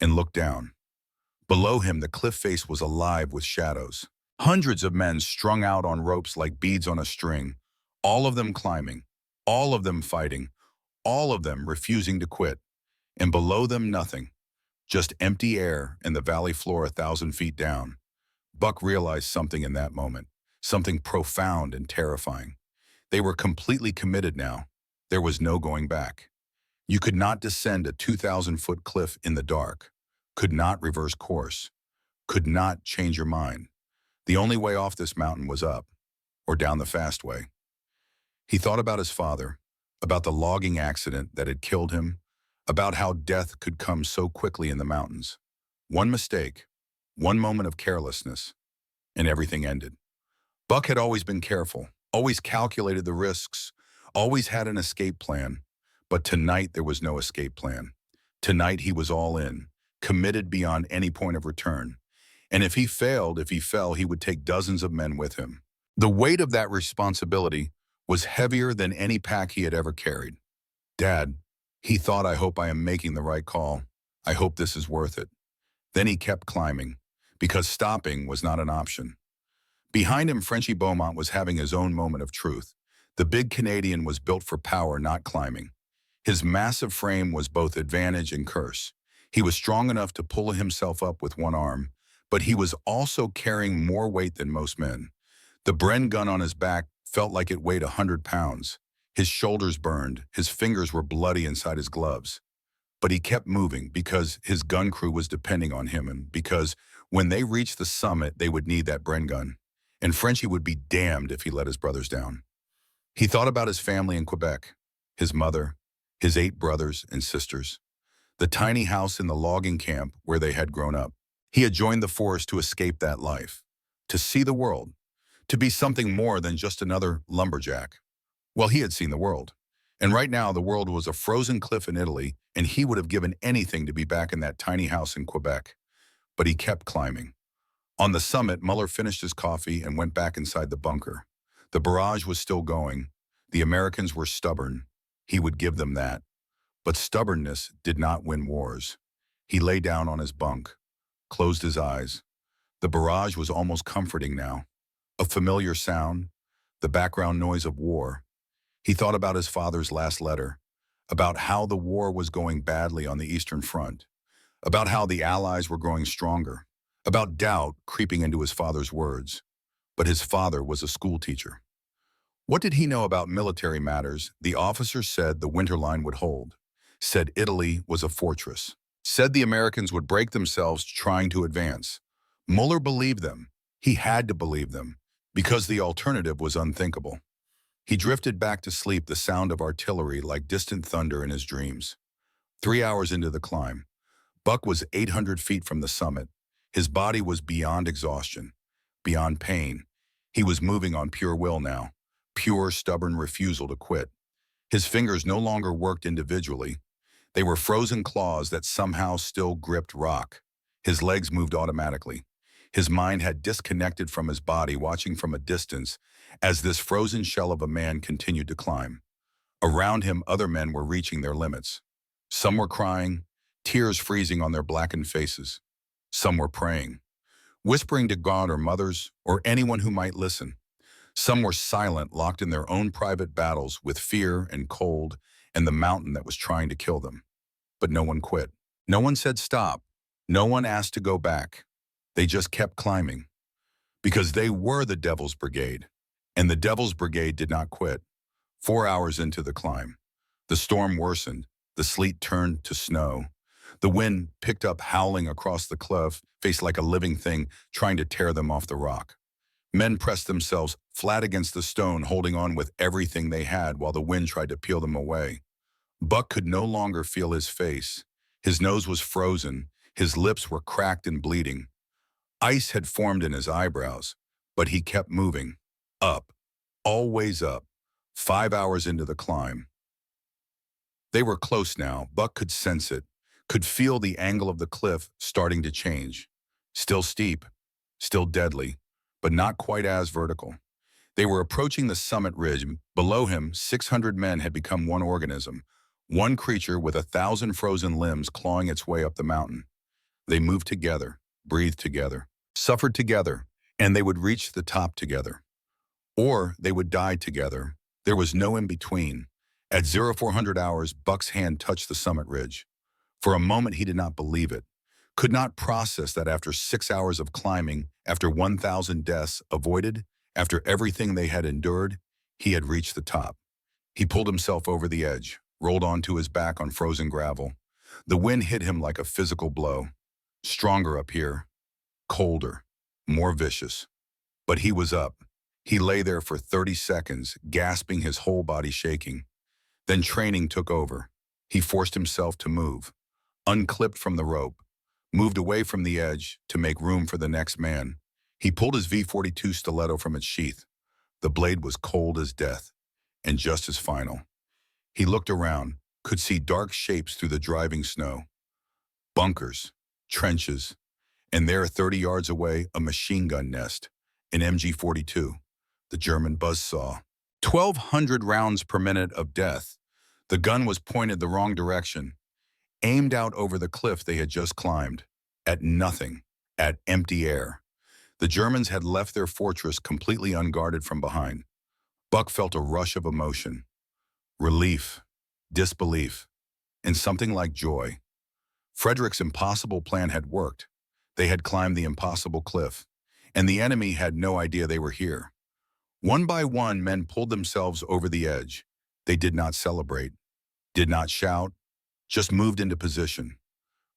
and looked down. Below him, the cliff face was alive with shadows. Hundreds of men strung out on ropes like beads on a string, all of them climbing, all of them fighting, all of them refusing to quit. And below them, nothing, just empty air and the valley floor 1,000 feet down. Buck realized something in that moment, something profound and terrifying. They were completely committed now. There was no going back. You could not descend a 2,000-foot cliff in the dark, could not reverse course, could not change your mind. The only way off this mountain was up, or down the fast way. He thought about his father, about the logging accident that had killed him, about how death could come so quickly in the mountains. One mistake, one moment of carelessness, and everything ended. Buck had always been careful, always calculated the risks, always had an escape plan. But tonight there was no escape plan. Tonight he was all in, committed beyond any point of return. And if he failed, if he fell, he would take dozens of men with him. The weight of that responsibility was heavier than any pack he had ever carried. Dad, he thought, I hope I am making the right call. I hope this is worth it. Then he kept climbing, because stopping was not an option. Behind him, Frenchie Beaumont was having his own moment of truth. The big Canadian was built for power, not climbing. His massive frame was both advantage and curse. He was strong enough to pull himself up with one arm, but he was also carrying more weight than most men. The Bren gun on his back felt like it weighed 100 pounds. His shoulders burned, his fingers were bloody inside his gloves. But he kept moving because his gun crew was depending on him, and because when they reached the summit, they would need that Bren gun. And Frenchie would be damned if he let his brothers down. He thought about his family in Quebec, his mother, his 8 brothers and sisters, the tiny house in the logging camp where they had grown up. He had joined the force to escape that life, to see the world, to be something more than just another lumberjack. Well, he had seen the world. And right now, the world was a frozen cliff in Italy, and he would have given anything to be back in that tiny house in Quebec. But he kept climbing. On the summit, Muller finished his coffee and went back inside the bunker. The barrage was still going. The Americans were stubborn. He would give them that. But stubbornness did not win wars. He lay down on his bunk, closed his eyes. The barrage was almost comforting now. A familiar sound, the background noise of war. He thought about his father's last letter, about how the war was going badly on the Eastern Front, about how the Allies were growing stronger, about doubt creeping into his father's words. But his father was a schoolteacher. What did he know about military matters? The officer said the winter line would hold, said Italy was a fortress, said the Americans would break themselves trying to advance. Muller believed them. He had to believe them, because the alternative was unthinkable. He drifted back to sleep, the sound of artillery like distant thunder in his dreams. 3 hours into the climb, Buck was 800 feet from the summit. His body was beyond exhaustion, beyond pain. He was moving on pure will now. Pure, stubborn refusal to quit. His fingers no longer worked individually. They were frozen claws that somehow still gripped rock. His legs moved automatically. His mind had disconnected from his body, watching from a distance as this frozen shell of a man continued to climb. Around him, other men were reaching their limits. Some were crying, tears freezing on their blackened faces. Some were praying, whispering to God or mothers or anyone who might listen. Some were silent, locked in their own private battles with fear and cold and the mountain that was trying to kill them. But no one quit. No one said stop. No one asked to go back. They just kept climbing. Because they were the Devil's Brigade. And the Devil's Brigade did not quit. 4 hours into the climb, the storm worsened. The sleet turned to snow. The wind picked up, howling across the cliff face like a living thing trying to tear them off the rock. Men pressed themselves flat against the stone, holding on with everything they had while the wind tried to peel them away. Buck could no longer feel his face. His nose was frozen. His lips were cracked and bleeding. Ice had formed in his eyebrows, but he kept moving. Up. Always up. 5 hours into the climb. They were close now. Buck could sense it, could feel the angle of the cliff starting to change. Still steep, still deadly, but not quite as vertical. They were approaching the summit ridge. Below him, 600 men had become one organism, one creature with 1,000 frozen limbs clawing its way up the mountain. They moved together, breathed together, suffered together, and they would reach the top together. Or they would die together. There was no in-between. At 0400 hours, Buck's hand touched the summit ridge. For a moment, he did not believe it, could not process that after 6 hours of climbing, after 1,000 deaths avoided, after everything they had endured, he had reached the top. He pulled himself over the edge, rolled onto his back on frozen gravel. The wind hit him like a physical blow. Stronger up here, colder, more vicious. But he was up. He lay there for 30 seconds, gasping, his whole body shaking. Then training took over. He forced himself to move, unclipped from the rope, moved away from the edge to make room for the next man. He pulled his V-42 stiletto from its sheath. The blade was cold as death, and just as final. He looked around, could see dark shapes through the driving snow. Bunkers, trenches, and there, 30 yards away, a machine gun nest, an MG-42, the German buzzsaw. 1,200 rounds per minute of death. The gun was pointed the wrong direction, aimed out over the cliff they had just climbed, at nothing, at empty air. The Germans had left their fortress completely unguarded from behind. Buck felt a rush of emotion, relief, disbelief, and something like joy. Frederick's impossible plan had worked. They had climbed the impossible cliff, and the enemy had no idea they were here. One by one, men pulled themselves over the edge. They did not celebrate, did not shout, just moved into position.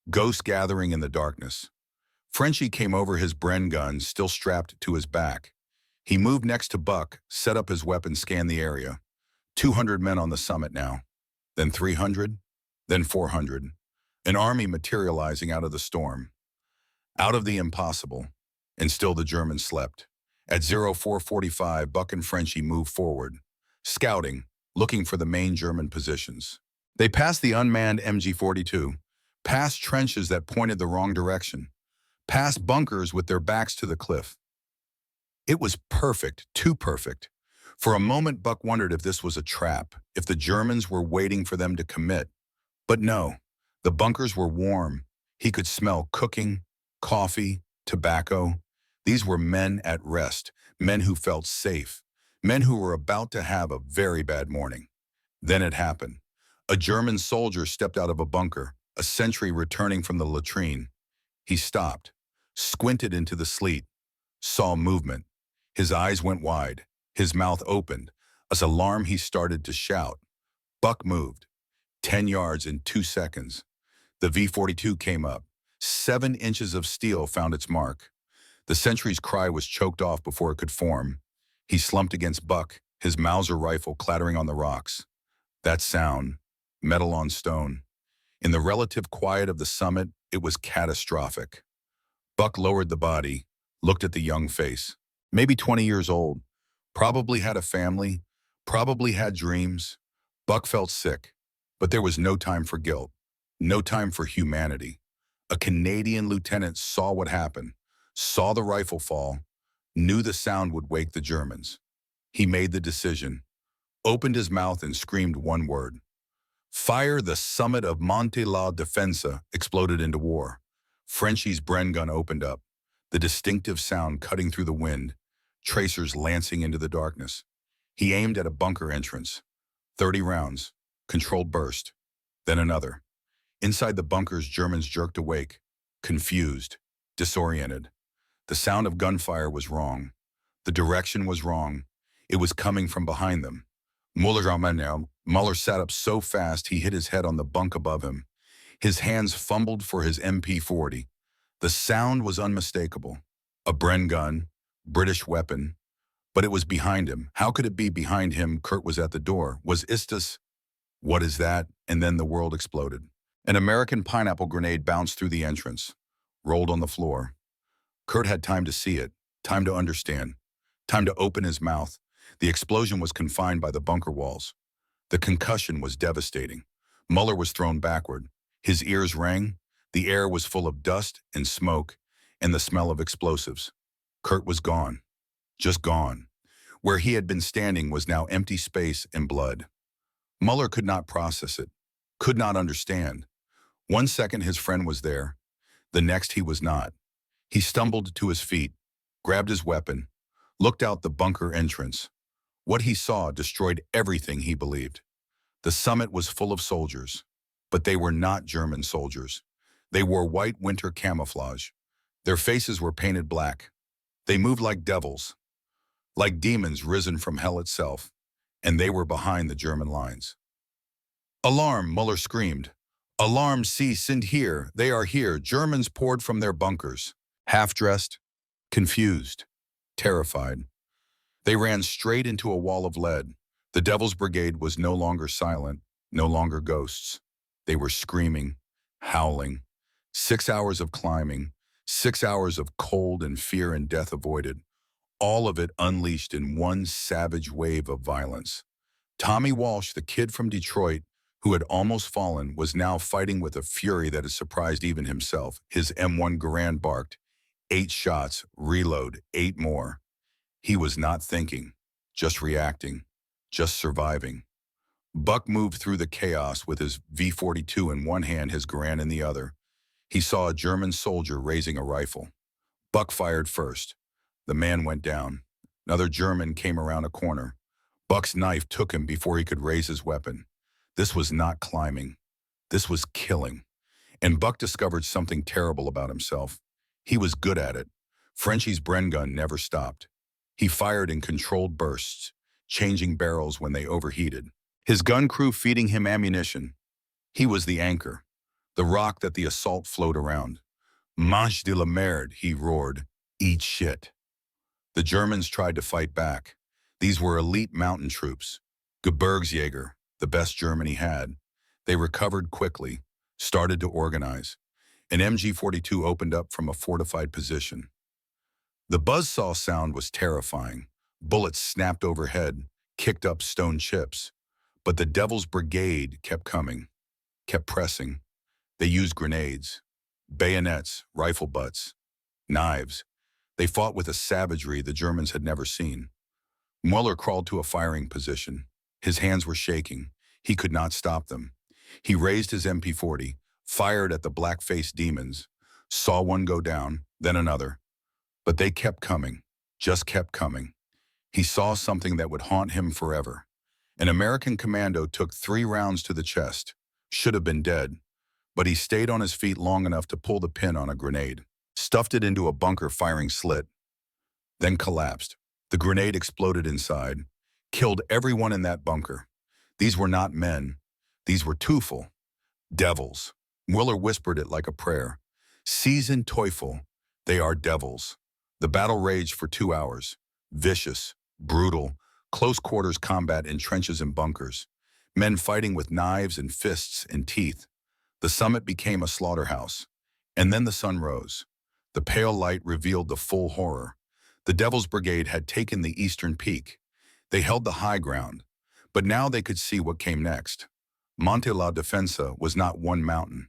Ghosts gathering in the darkness. Frenchie came over, his Bren gun still strapped to his back. He moved next to Buck, set up his weapon, scanned the area. 200 men on the summit now. Then 300, then 400. An army materializing out of the storm, out of the impossible, and still the Germans slept. At 0445, Buck and Frenchie moved forward, scouting, looking for the main German positions. They passed the unmanned MG-42, past trenches that pointed the wrong direction, past bunkers with their backs to the cliff. It was perfect, too perfect. For a moment, Buck wondered if this was a trap, if the Germans were waiting for them to commit. But no, the bunkers were warm. He could smell cooking, coffee, tobacco. These were men at rest, men who felt safe, men who were about to have a very bad morning. Then it happened. A German soldier stepped out of a bunker, a sentry returning from the latrine. He stopped, squinted into the sleet, saw movement. His eyes went wide, his mouth opened. As alarm, he started to shout. Buck moved. 10 yards in 2 seconds. The V-42 came up. 7 inches of steel found its mark. The sentry's cry was choked off before it could form. He slumped against Buck, his Mauser rifle clattering on the rocks. That sound, metal on stone. In the relative quiet of the summit, it was catastrophic. Buck lowered the body, looked at the young face. Maybe 20 years old. Probably had a family. Probably had dreams. Buck felt sick, but there was no time for guilt. No time for humanity. A Canadian lieutenant saw what happened, saw the rifle fall, knew the sound would wake the Germans. He made the decision, opened his mouth and screamed one word. Fire! The summit of Monte la Defensa exploded into war. Frenchie's Bren gun opened up, the distinctive sound cutting through the wind, tracers lancing into the darkness. He aimed at a bunker entrance. 30 rounds, controlled burst, then another. Inside the bunkers, Germans jerked awake, confused, disoriented. The sound of gunfire was wrong. The direction was wrong. It was coming from behind them. Muller sat up so fast he hit his head on the bunk above him. His hands fumbled for his MP-40. The sound was unmistakable. A Bren gun, British weapon, but it was behind him. How could it be behind him? Kurt was at the door. Was Istus? What is that? And then the world exploded. An American pineapple grenade bounced through the entrance, rolled on the floor. Kurt had time to see it, time to understand, Time to open his mouth. The explosion was confined by the bunker walls. The concussion was devastating. Muller was thrown backward. His ears rang. The air was full of dust and smoke and the smell of explosives. Kurt was gone. Just gone. Where he had been standing was now empty space and blood. Muller could not process it, could not understand. One second his friend was there, the next he was not. He stumbled to his feet, grabbed his weapon, looked out the bunker entrance. What he saw destroyed everything he believed. The summit was full of soldiers, but they were not German soldiers. They wore white winter camouflage. Their faces were painted black. They moved like devils, like demons risen from hell itself, and they were behind the German lines. Alarm, Muller screamed. Alarm, sie sind hier, they are here. Germans poured from their bunkers, half-dressed, confused, terrified. They ran straight into a wall of lead. The Devil's Brigade was no longer silent, no longer ghosts. They were screaming, howling. 6 hours of climbing, 6 hours of cold and fear and death avoided. All of it unleashed in one savage wave of violence. Tommy Walsh, the kid from Detroit, who had almost fallen, was now fighting with a fury that had surprised even himself. His M1 Garand barked. 8 shots, reload, 8 more. He was not thinking, just reacting, just surviving. Buck moved through the chaos with his V-42 in one hand, his Garand in the other. He saw a German soldier raising a rifle. Buck fired first. The man went down. Another German came around a corner. Buck's knife took him before he could raise his weapon. This was not climbing. This was killing. And Buck discovered something terrible about himself. He was good at it. Frenchie's Bren gun never stopped. He fired in controlled bursts, changing barrels when they overheated. His gun crew feeding him ammunition. He was the anchor, the rock that the assault flowed around. Mange de la merde, he roared. Eat shit. The Germans tried to fight back. These were elite mountain troops. Gebirgsjäger, the best Germany had. They recovered quickly, started to organize. An MG-42 opened up from a fortified position. The buzzsaw sound was terrifying. Bullets snapped overhead, kicked up stone chips. But the Devil's Brigade kept coming, kept pressing. They used grenades, bayonets, rifle butts, knives. They fought with a savagery the Germans had never seen. Muller crawled to a firing position. His hands were shaking. He could not stop them. He raised his MP-40, fired at the black-faced demons, saw one go down, then another. But they kept coming, just kept coming. He saw something that would haunt him forever. An American commando took 3 rounds to the chest, should have been dead, but he stayed on his feet long enough to pull the pin on a grenade, stuffed it into a bunker firing slit, then collapsed. The grenade exploded inside, killed everyone in that bunker. These were not men. These were Teufel, devils. Muller whispered it like a prayer. Sie sind Teufel, they are devils. The battle raged for 2 hours. Vicious, brutal, close-quarters combat in trenches and bunkers. Men fighting with knives and fists and teeth. The summit became a slaughterhouse. And then the sun rose. The pale light revealed the full horror. The Devil's Brigade had taken the eastern peak. They held the high ground. But now they could see what came next. Monte la Defensa was not one mountain.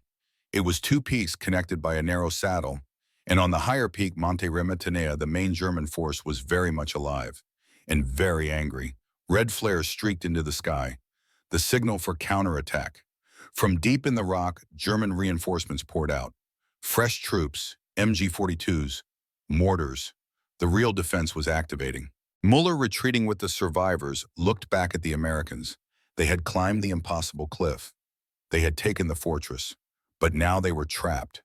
It was 2 peaks connected by a narrow saddle. And on the higher peak, Monte Rematenea, the main German force was very much alive and very angry. Red flares streaked into the sky, the signal for counterattack. From deep in the rock, German reinforcements poured out. Fresh troops, MG-42s, mortars. The real defense was activating. Muller, retreating with the survivors, looked back at the Americans. They had climbed the impossible cliff. They had taken the fortress. But now they were trapped,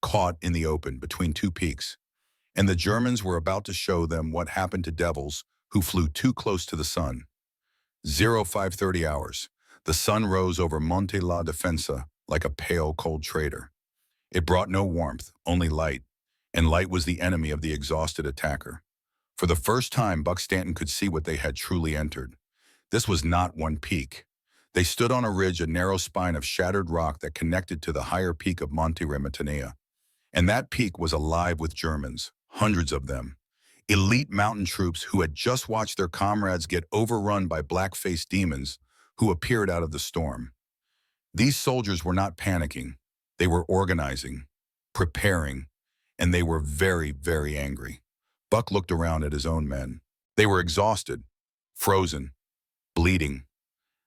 caught in the open between 2 peaks. And the Germans were about to show them what happened to devils who flew too close to the sun. 0530 hours. The sun rose over Monte la Defensa like a pale, cold traitor. It brought no warmth, only light, and light was the enemy of the exhausted attacker. For the first time, Buck Stanton could see what they had truly entered. This was not one peak. They stood on a ridge, a narrow spine of shattered rock that connected to the higher peak of Monte Rematenea. And that peak was alive with Germans, hundreds of them. Elite mountain troops who had just watched their comrades get overrun by black-faced demons who appeared out of the storm. These soldiers were not panicking. They were organizing, preparing, and they were very, very angry. Buck looked around at his own men. They were exhausted, frozen, bleeding.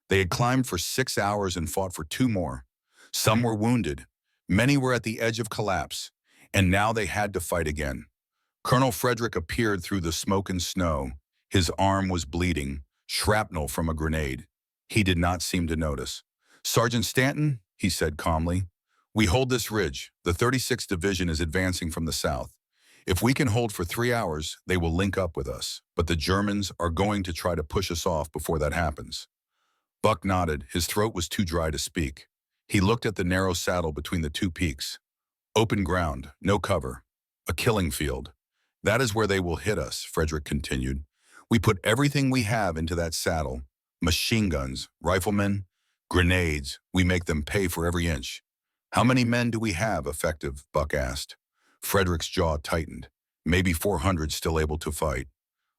They had climbed for 6 hours and fought for 2 more. Some were wounded. Many were at the edge of collapse, and now they had to fight again. Colonel Frederick appeared through the smoke and snow. His arm was bleeding, shrapnel from a grenade. He did not seem to notice. "Sergeant Stanton," he said calmly, "we hold this ridge. The 36th Division is advancing from the south. If we can hold for 3 hours, they will link up with us, but the Germans are going to try to push us off before that happens." Buck nodded. His throat was too dry to speak. He looked at the narrow saddle between the 2 peaks. "Open ground, no cover. A killing field. That is where they will hit us," Frederick continued. "We put everything we have into that saddle. Machine guns, riflemen, grenades. We make them pay for every inch." "How many men do we have effective?" Buck asked. Frederick's jaw tightened. "Maybe 400 still able to fight.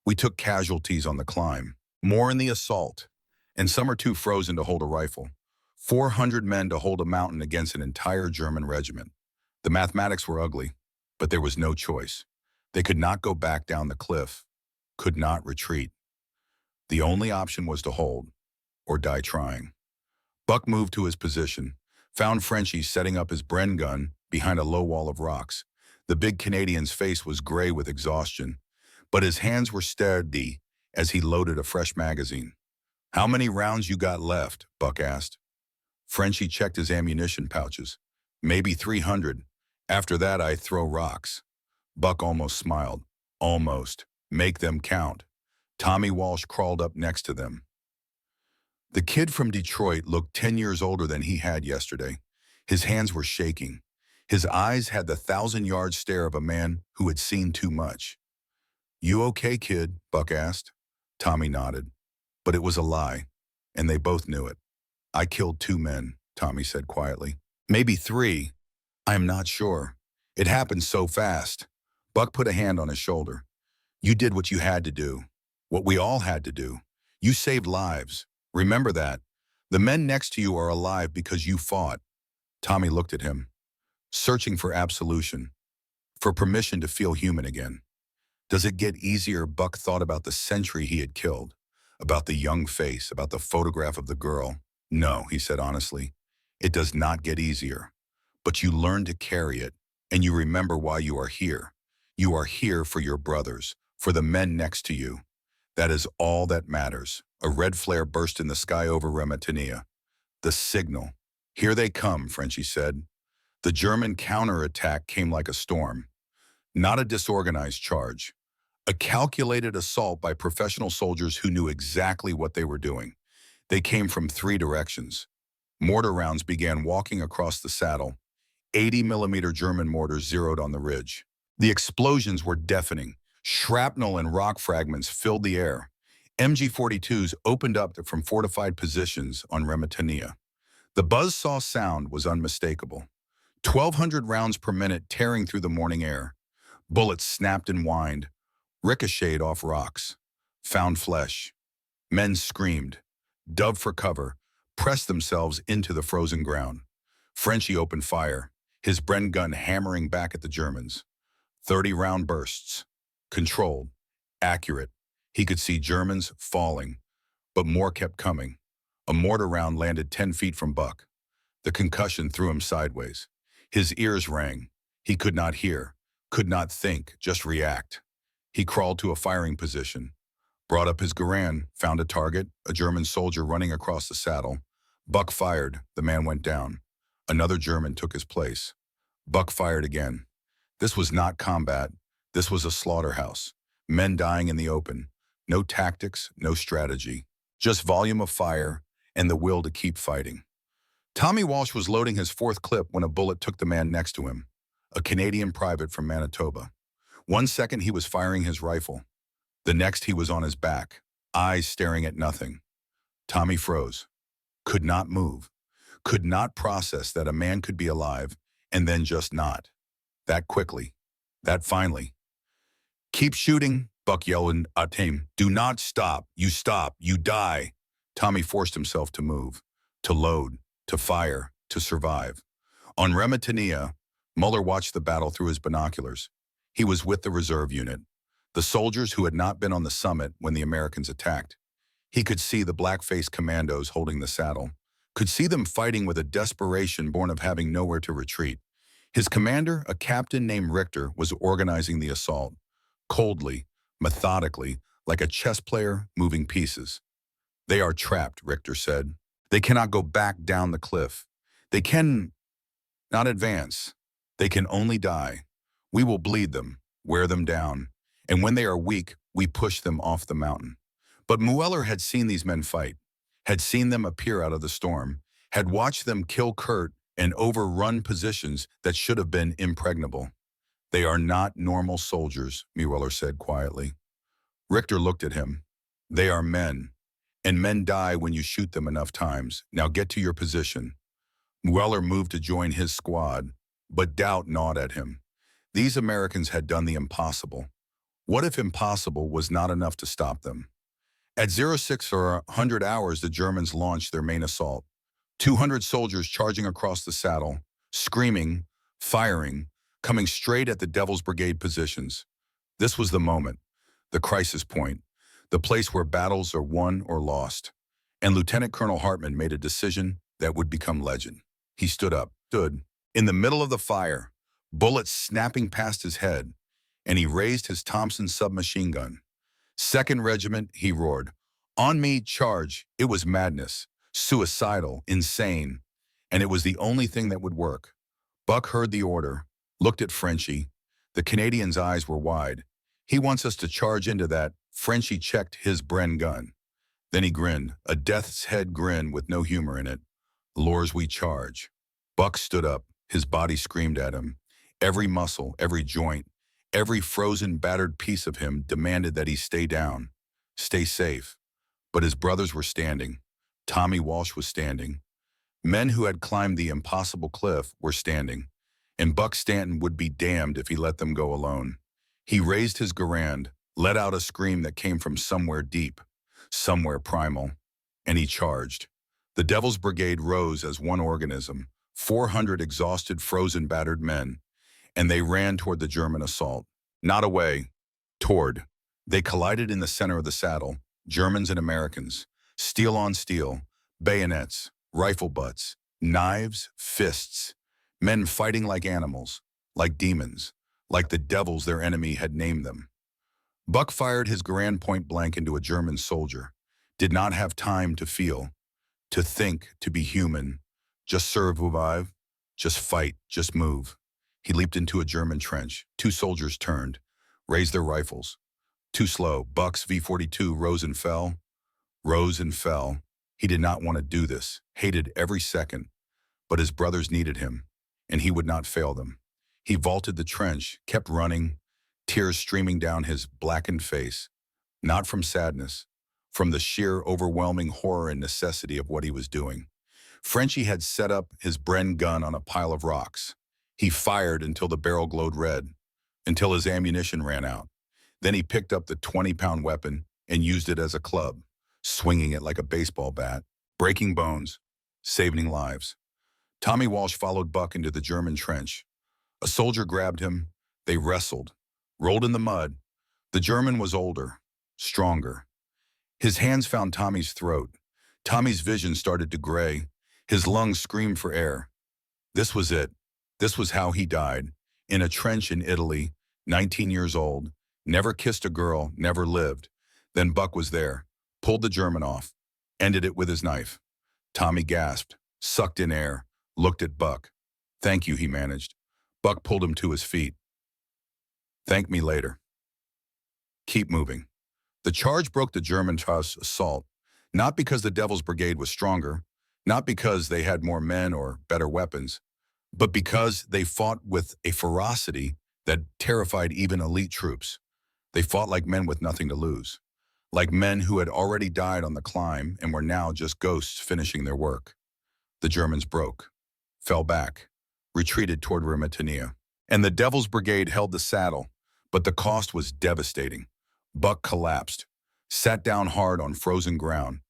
We took casualties on the climb. More in the assault. And some are too frozen to hold a rifle. 400 men to hold a mountain against an entire German regiment." The mathematics were ugly, but there was no choice. They could not go back down the cliff, could not retreat. The only option was to hold, or die trying. Buck moved to his position, found Frenchie setting up his Bren gun behind a low wall of rocks. The big Canadian's face was gray with exhaustion, but his hands were steady as he loaded a fresh magazine. "How many rounds you got left?" Buck asked. Frenchie checked his ammunition pouches. "Maybe 300. After that, I throw rocks." Buck almost smiled. "Almost. Make them count." Tommy Walsh crawled up next to them. The kid from Detroit looked 10 years older than he had yesterday. His hands were shaking. His eyes had the 1,000-yard stare of a man who had seen too much. "You okay, kid?" Buck asked. Tommy nodded. But it was a lie, and they both knew it. "I killed 2 men," Tommy said quietly. "Maybe 3. I am not sure. It happened so fast." Buck put a hand on his shoulder. "You did what you had to do. What we all had to do. You saved lives. Remember that. The men next to you are alive because you fought." Tommy looked at him, searching for absolution, for permission to feel human again. Does it get easier? Buck thought about the sentry he had killed, about the young face, about the photograph of the girl. "No," he said honestly. "It does not get easier. But you learn to carry it, and you remember why you are here. You are here for your brothers, for the men next to you. That is all that matters." A red flare burst in the sky over Remetania. "The signal. Here they come," Frenchie said. The German counterattack came like a storm. Not a disorganized charge. A calculated assault by professional soldiers who knew exactly what they were doing. They came from 3 directions. Mortar rounds began walking across the saddle. 80-millimeter German mortars zeroed on the ridge. The explosions were deafening. Shrapnel and rock fragments filled the air. MG-42s opened up from fortified positions on Remetania. The buzzsaw sound was unmistakable. 1,200 rounds per minute tearing through the morning air. Bullets snapped and whined, ricocheted off rocks, found flesh. Men screamed, dove for cover, pressed themselves into the frozen ground. Frenchie opened fire, his Bren gun hammering back at the Germans. 30-round bursts. Controlled. Accurate. He could see Germans falling, but more kept coming. A mortar round landed 10 feet from Buck. The concussion threw him sideways. His ears rang. He could not hear, could not think, just react. He crawled to a firing position, brought up his Garand, found a target, a German soldier running across the saddle. Buck fired. The man went down. Another German took his place. Buck fired again. This was not combat. This was a slaughterhouse. Men dying in the open. No tactics, no strategy. Just volume of fire and the will to keep fighting. Tommy Walsh was loading his 4th clip when a bullet took the man next to him, a Canadian private from Manitoba. 1 second he was firing his rifle. The next he was on his back, eyes staring at nothing. Tommy froze. Could not move. Could not process that a man could be alive and then just not. That quickly. That finally. "Keep shooting," Buck yelled at him, "Do not stop. You stop, you die." Tommy forced himself to move, to load, to fire, to survive. On Remitania, Muller watched the battle through his binoculars. He was with the reserve unit, the soldiers who had not been on the summit when the Americans attacked. He could see the black-faced commandos holding the saddle, could see them fighting with a desperation born of having nowhere to retreat. His commander, a captain named Richter, was organizing the assault, coldly, methodically, like a chess player moving pieces. "They are trapped," Richter said. "They cannot go back down the cliff. They can not advance. They can only die. We will bleed them, wear them down, and when they are weak, we push them off the mountain." But Mueller had seen these men fight, had seen them appear out of the storm, had watched them kill Kurt and overrun positions that should have been impregnable. "They are not normal soldiers," Mueller said quietly. Richter looked at him. "They are men, and men die when you shoot them enough times. Now get to your position." Mueller moved to join his squad, but doubt gnawed at him. These Americans had done the impossible. What if impossible was not enough to stop them? At 06 or 100 hours, the Germans launched their main assault. 200 soldiers charging across the saddle, screaming, firing, coming straight at the Devil's Brigade positions. This was the moment, the crisis point, the place where battles are won or lost. And Lieutenant Colonel Hartman made a decision that would become legend. He stood in the middle of the fire, bullets snapping past his head, and he raised his Thompson submachine gun. "Second Regiment," he roared. "On me, charge." It was madness, suicidal, insane, and it was the only thing that would work. Buck heard the order, looked at Frenchie. The Canadian's eyes were wide. "He wants us to charge into that." Frenchie checked his Bren gun. Then he grinned, a death's head grin with no humor in it. "Lors, we charge." Buck stood up. His body screamed at him. Every muscle, every joint, every frozen, battered piece of him demanded that he stay down, stay safe. But his brothers were standing. Tommy Walsh was standing. Men who had climbed the impossible cliff were standing. And Buck Stanton would be damned if he let them go alone. He raised his Garand, let out a scream that came from somewhere deep, somewhere primal, and he charged. The Devil's Brigade rose as one organism, 400 exhausted, frozen, battered men, and they ran toward the German assault. Not away, toward. They collided in the center of the saddle, Germans and Americans, steel on steel, bayonets, rifle butts, knives, fists, men fighting like animals, like demons, like the devils their enemy had named them. Buck fired his Garand point blank into a German soldier, did not have time to feel, to think, to be human, just survive, just fight, just move. He leaped into a German trench. 2 soldiers turned, raised their rifles. Too slow. Buck's V-42 rose and fell, rose and fell. He did not want to do this, hated every second, but his brothers needed him, and he would not fail them. He vaulted the trench, kept running, tears streaming down his blackened face, not from sadness, from the sheer overwhelming horror and necessity of what he was doing. Frenchie had set up his Bren gun on a pile of rocks. He fired until the barrel glowed red, until his ammunition ran out. Then he picked up the 20-pound weapon and used it as a club, swinging it like a baseball bat, breaking bones, saving lives. Tommy Walsh followed Buck into the German trench. A soldier grabbed him. They wrestled, rolled in the mud. The German was older, stronger. His hands found Tommy's throat. Tommy's vision started to gray. His lungs screamed for air. This was it. This was how he died. In a trench in Italy, 19 years old, never kissed a girl, never lived. Then Buck was there, pulled the German off, ended it with his knife. Tommy gasped, sucked in air, looked at Buck. "Thank you," he managed. Buck pulled him to his feet. "Thank me later. Keep moving." The charge broke the German assault, not because the Devil's Brigade was stronger, not because they had more men or better weapons, but because they fought with a ferocity that terrified even elite troops. They fought like men with nothing to lose, like men who had already died on the climb and were now just ghosts finishing their work. The Germans broke, fell back, retreated toward Remitania, and the Devil's Brigade held the saddle, but the cost was devastating. Buck collapsed, sat down hard on frozen ground.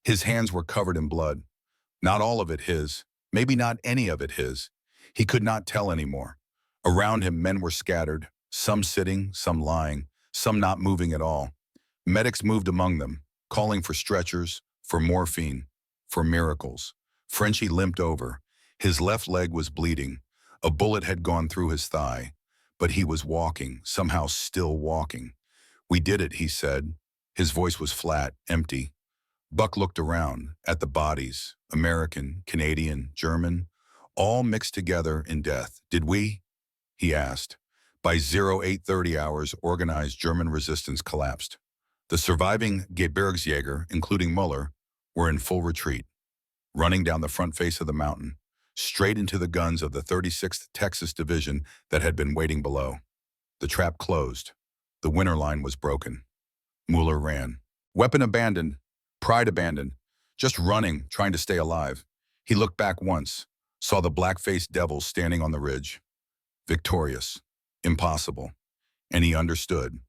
His hands were covered in blood. Not all of it his, maybe not any of it his. He could not tell anymore. Around him, men were scattered, some sitting, some lying, some not moving at all. Medics moved among them, calling for stretchers, for morphine, for miracles. Frenchie limped over. His left leg was bleeding. A bullet had gone through his thigh. But he was walking, somehow still walking. "We did it," he said. His voice was flat, empty. Buck looked around, at the bodies, American, Canadian, German, all mixed together in death. "Did we?" he asked. By 0830 hours, organized German resistance collapsed. The surviving Gebirgsjäger, including Muller, were in full retreat, running down the front face of the mountain, straight into the guns of the 36th Texas Division that had been waiting below. The trap closed. The winter line was broken. Muller ran. Weapon abandoned. Pride abandoned. Just running, trying to stay alive. He looked back once, saw the black-faced devils standing on the ridge. Victorious. Impossible. And he understood.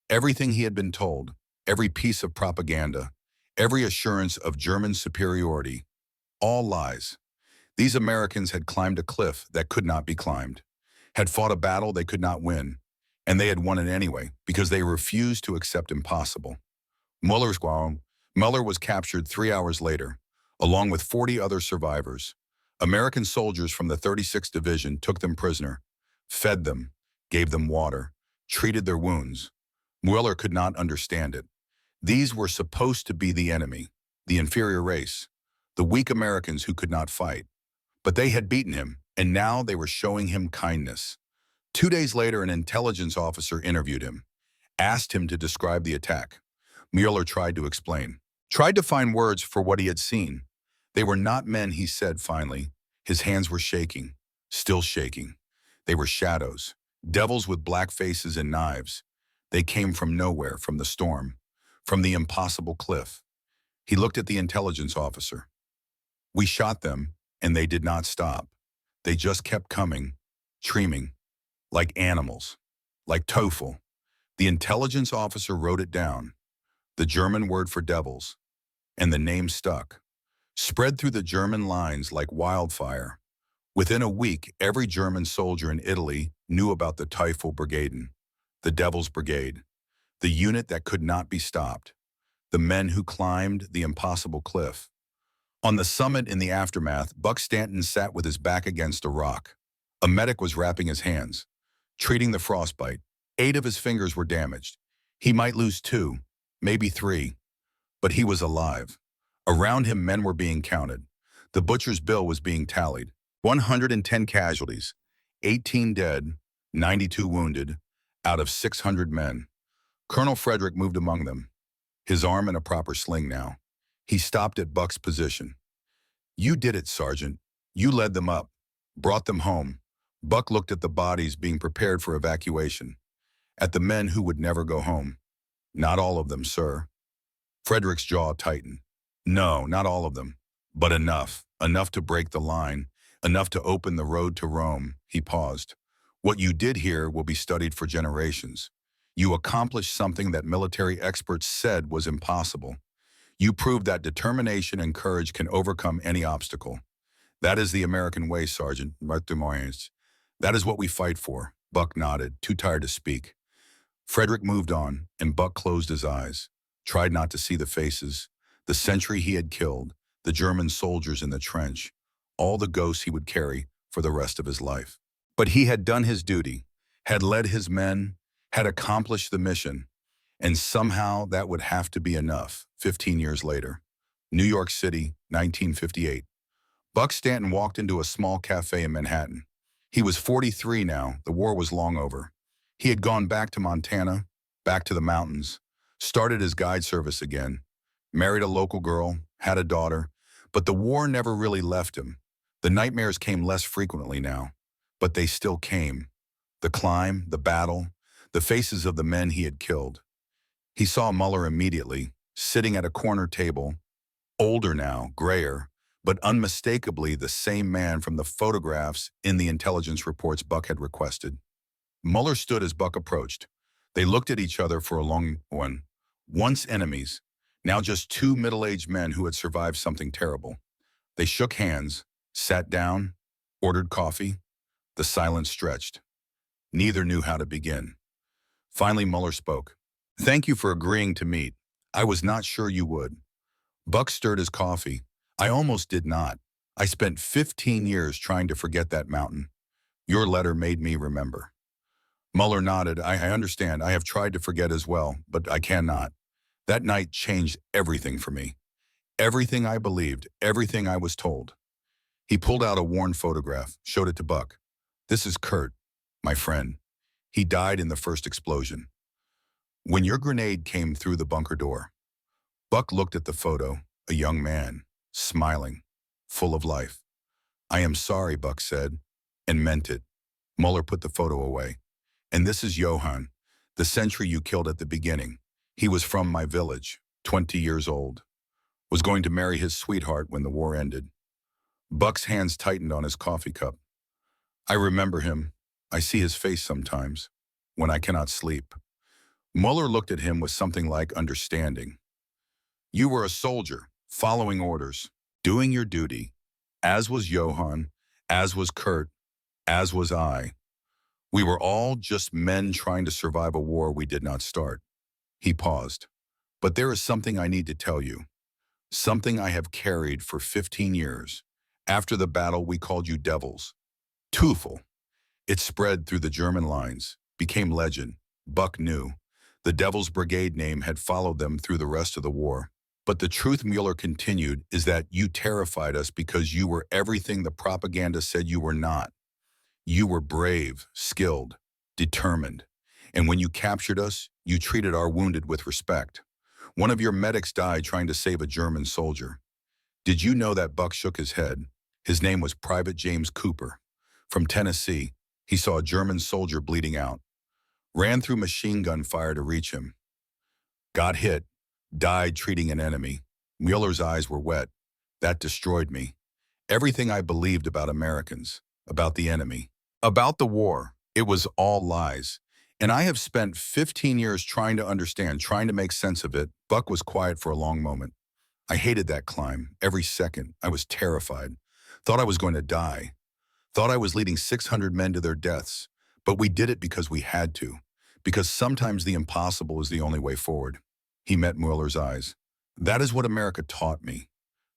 Everything he had been told, every piece of propaganda, every assurance of German superiority, all lies. These Americans had climbed a cliff that could not be climbed, had fought a battle they could not win, and they had won it anyway because they refused to accept impossible. Muller was captured 3 hours later, along with 40 other survivors. American soldiers from the 36th Division took them prisoner, fed them, gave them water, treated their wounds. Muller could not understand it. These were supposed to be the enemy, the inferior race, the weak Americans who could not fight. But they had beaten him, and now they were showing him kindness. 2 days later, an intelligence officer interviewed him, asked him to describe the attack. Muller tried to explain, tried to find words for what he had seen. They were not men, he said finally. His hands were shaking, still shaking. They were shadows, devils with black faces and knives. They came from nowhere, from the storm, from the impossible cliff. He looked at the intelligence officer. "We shot them, and they did not stop. They just kept coming, screaming, like animals, like Teufel." The intelligence officer wrote it down, the German word for devils, and the name stuck, spread through the German lines like wildfire. Within a week, every German soldier in Italy knew about the Teufel Brigade, the Devil's Brigade, the unit that could not be stopped, the men who climbed the impossible cliff. On the summit in the aftermath, Buck Stanton sat with his back against a rock. A medic was wrapping his hands, treating the frostbite. 8 of his fingers were damaged. He might lose 2, maybe 3, but he was alive. Around him, men were being counted. The butcher's bill was being tallied. 110 casualties, 18 dead, 92 wounded, out of 600 men. Colonel Frederick moved among them, his arm in a proper sling now. He stopped at Buck's position. "You did it, Sergeant. You led them up, brought them home." Buck looked at the bodies being prepared for evacuation, at the men who would never go home. "Not all of them, sir." Frederick's jaw tightened. "No, not all of them, but enough to break the line, enough to open the road to Rome." He paused. "What you did here will be studied for generations. You accomplished something that military experts said was impossible. You proved that determination and courage can overcome any obstacle. That is the American way, Sergeant. That is what we fight for." Buck nodded, too tired to speak. Frederick moved on, and Buck closed his eyes, tried not to see the faces, the sentry he had killed, the German soldiers in the trench, all the ghosts he would carry for the rest of his life. But he had done his duty, had led his men, had accomplished the mission, and somehow that would have to be enough. 15 years later, New York City, 1958. Buck Stanton walked into a small cafe in Manhattan. He was 43 now. The war was long over. He had gone back to Montana, back to the mountains, started his guide service again, married a local girl, had a daughter, but the war never really left him. The nightmares came less frequently now, but they still came. The climb, the battle, the faces of the men he had killed. He saw Muller immediately, sitting at a corner table, older now, grayer, but unmistakably the same man from the photographs in the intelligence reports Buck had requested. Muller stood as Buck approached, They looked at each other for a long one. Once enemies, now just two middle-aged men who had survived something terrible. They shook hands, sat down, ordered coffee. The silence stretched. Neither knew how to begin. Finally, Mueller spoke. "Thank you for agreeing to meet. I was not sure you would." Buck stirred his coffee. "I almost did not. I spent 15 years trying to forget that mountain. Your letter made me remember." Mueller nodded. I understand. I have tried to forget as well, but I cannot. That night changed everything for me. Everything I believed, everything I was told." He pulled out a worn photograph, showed it to Buck. "This is Kurt, my friend. He died in the first explosion. When your grenade came through the bunker door." Buck looked at the photo, a young man, smiling, full of life. "I am sorry," Buck said, and meant it. Mueller put the photo away. "And this is Johann, the sentry you killed at the beginning. He was from my village, 20 years old. Was going to marry his sweetheart when the war ended." Buck's hands tightened on his coffee cup. "I remember him. I see his face sometimes, when I cannot sleep." Mueller looked at him with something like understanding. "You were a soldier, following orders, doing your duty, as was Johann, as was Kurt, as was I. We were all just men trying to survive a war we did not start." He paused. "But there is something I need to tell you. Something I have carried for 15 years. After the battle, we called you devils. Teufel. It spread through the German lines, became legend. Buck knew. The Devil's Brigade name had followed them through the rest of the war. But the truth," Mueller continued, "is that you terrified us because you were everything the propaganda said you were not. You were brave, skilled, determined. And when you captured us, you treated our wounded with respect. One of your medics died trying to save a German soldier. Did you know that?" Buck shook his head. "His name was Private James Cooper. From Tennessee, he saw a German soldier bleeding out. Ran through machine gun fire to reach him. Got hit, died treating an enemy." Mueller's eyes were wet. "That destroyed me. Everything I believed about Americans, about the enemy, about the war, it was all lies. And I have spent 15 years trying to understand, trying to make sense of it." Buck was quiet for a long moment. "I hated that climb, every second. I was terrified. Thought I was going to die. Thought I was leading 600 men to their deaths. But we did it because we had to. Because sometimes the impossible is the only way forward." He met Mueller's eyes. "That is what America taught me.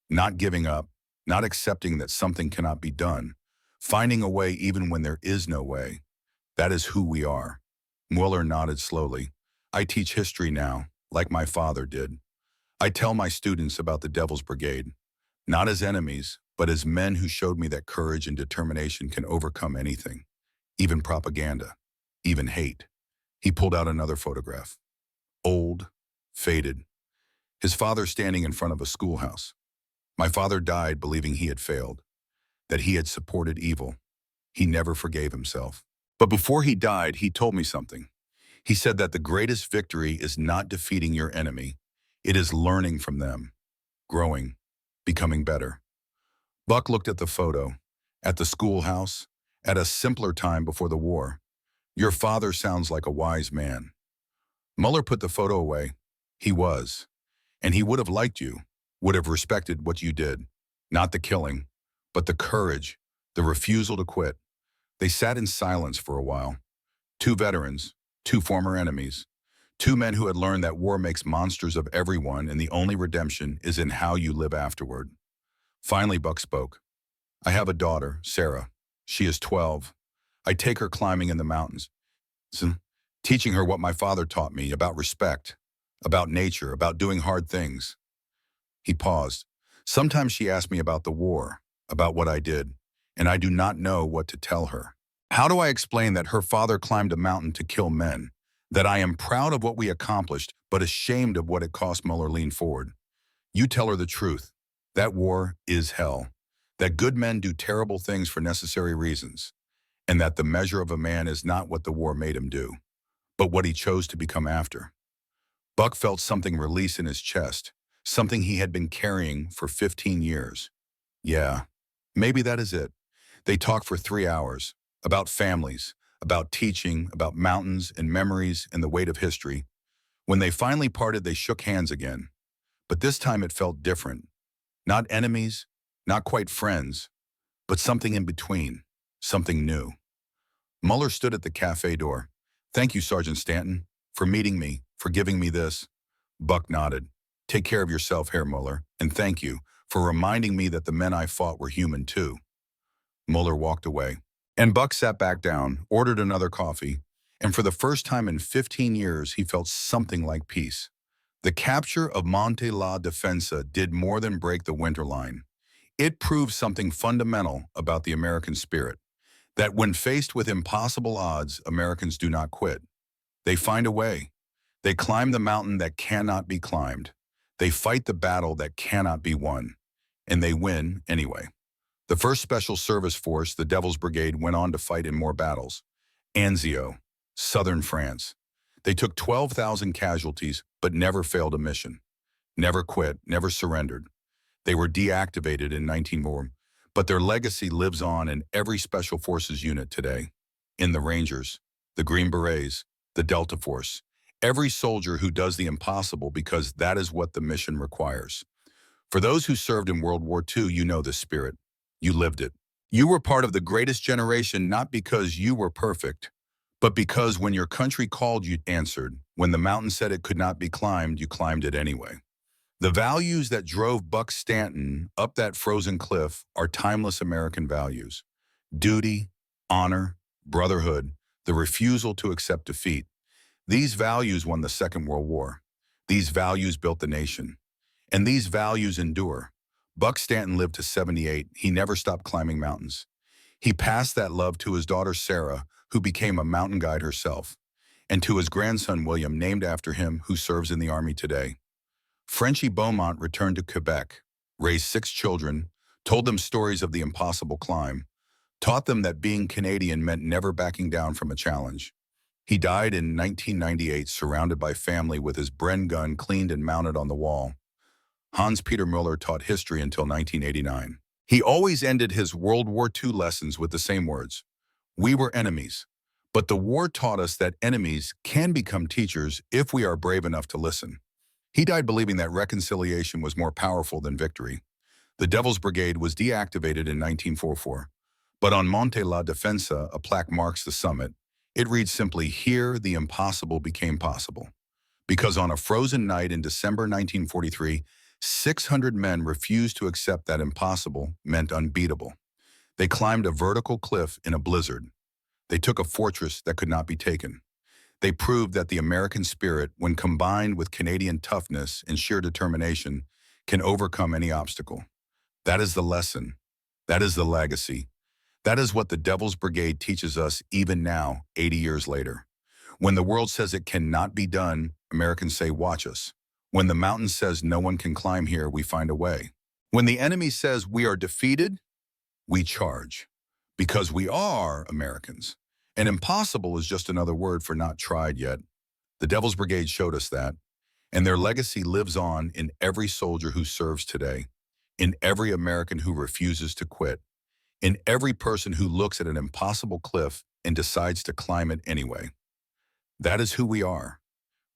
Not giving up, not accepting that something cannot be done. Finding a way even when there is no way. That is who we are." Mueller nodded slowly. "I teach history now, like my father did. I tell my students about the Devil's Brigade, not as enemies, but as men who showed me that courage and determination can overcome anything, even propaganda, even hate." He pulled out another photograph. Old, faded. His father standing in front of a schoolhouse. "My father died believing he had failed, that he had supported evil. He never forgave himself. But before he died, he told me something. He said that the greatest victory is not defeating your enemy. It is learning from them, growing, becoming better." Buck looked at the photo, at the schoolhouse, at a simpler time before the war. "Your father sounds like a wise man." Mueller put the photo away. "He was. And he would have liked you, would have respected what you did. Not the killing, but the courage, the refusal to quit." They sat in silence for a while. Two veterans, two former enemies, two men who had learned that war makes monsters of everyone and the only redemption is in how you live afterward. Finally, Buck spoke. "I have a daughter, Sarah. She is 12. I take her climbing in the mountains, teaching her what my father taught me about respect, about nature, about doing hard things." He paused. "Sometimes she asks me about the war, about what I did, and I do not know what to tell her. How do I explain that her father climbed a mountain to kill men, that I am proud of what we accomplished, but ashamed of what it cost?" Mueller leaned forward. "You tell her the truth. That war is hell, that good men do terrible things for necessary reasons, and that the measure of a man is not what the war made him do, but what he chose to become after." Buck felt something release in his chest, something he had been carrying for 15 years. "Yeah, maybe that is it." They talked for 3 hours, about families, about teaching, about mountains and memories and the weight of history. When they finally parted, they shook hands again. But this time it felt different. Not enemies, not quite friends, but something in between, something new. Muller stood at the cafe door. "Thank you, Sergeant Stanton, for meeting me, for giving me this." Buck nodded. "Take care of yourself, Herr Muller, and thank you for reminding me that the men I fought were human too." Muller walked away. And Buck sat back down, ordered another coffee, and for the first time in 15 years, he felt something like peace. The capture of Monte la Defensa did more than break the winter line. It proved something fundamental about the American spirit, that when faced with impossible odds, Americans do not quit. They find a way. They climb the mountain that cannot be climbed. They fight the battle that cannot be won. And they win anyway. The 1st Special Service Force, the Devil's Brigade, went on to fight in more battles. Anzio, southern France. They took 12,000 casualties, but never failed a mission. Never quit, never surrendered. They were deactivated in 1940, but their legacy lives on in every Special Forces unit today. In the Rangers, the Green Berets, the Delta Force. Every soldier who does the impossible because that is what the mission requires. For those who served in World War II, you know this spirit. You lived it. You were part of the greatest generation not because you were perfect, but because when your country called, you answered. When the mountain said it could not be climbed, you climbed it anyway. The values that drove Buck Stanton up that frozen cliff are timeless American values. Duty, honor, brotherhood, the refusal to accept defeat. These values won the Second World War. These values built the nation. And these values endure. Buck Stanton lived to 78. He never stopped climbing mountains. He passed that love to his daughter Sarah, who became a mountain guide herself, and to his grandson William, named after him, who serves in the Army today. Frenchie Beaumont returned to Quebec, raised 6 children, told them stories of the impossible climb, taught them that being Canadian meant never backing down from a challenge. He died in 1998, surrounded by family with his Bren gun cleaned and mounted on the wall. Hans-Peter Müller taught history until 1989. He always ended his World War II lessons with the same words: "We were enemies, but the war taught us that enemies can become teachers if we are brave enough to listen." He died believing that reconciliation was more powerful than victory. The Devil's Brigade was deactivated in 1944, but on Monte la Defensa, a plaque marks the summit. It reads simply, "Here the impossible became possible." Because on a frozen night in December 1943, 600 men refused to accept that impossible meant unbeatable. They climbed a vertical cliff in a blizzard. They took a fortress that could not be taken. They proved that the American spirit, when combined with Canadian toughness and sheer determination, can overcome any obstacle. That is the lesson. That is the legacy. That is what the Devil's Brigade teaches us even now, 80 years later. When the world says it cannot be done, Americans say, "Watch us." When the mountain says no one can climb here, we find a way. When the enemy says we are defeated, we charge. Because we are Americans. And impossible is just another word for not tried yet. The Devil's Brigade showed us that. And their legacy lives on in every soldier who serves today, in every American who refuses to quit, in every person who looks at an impossible cliff and decides to climb it anyway. That is who we are.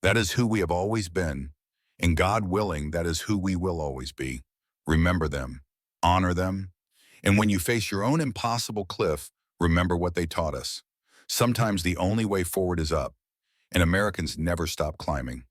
That is who we have always been. And God willing, that is who we will always be. Remember them. Honor them. And when you face your own impossible cliff, remember what they taught us. Sometimes the only way forward is up. And Americans never stop climbing.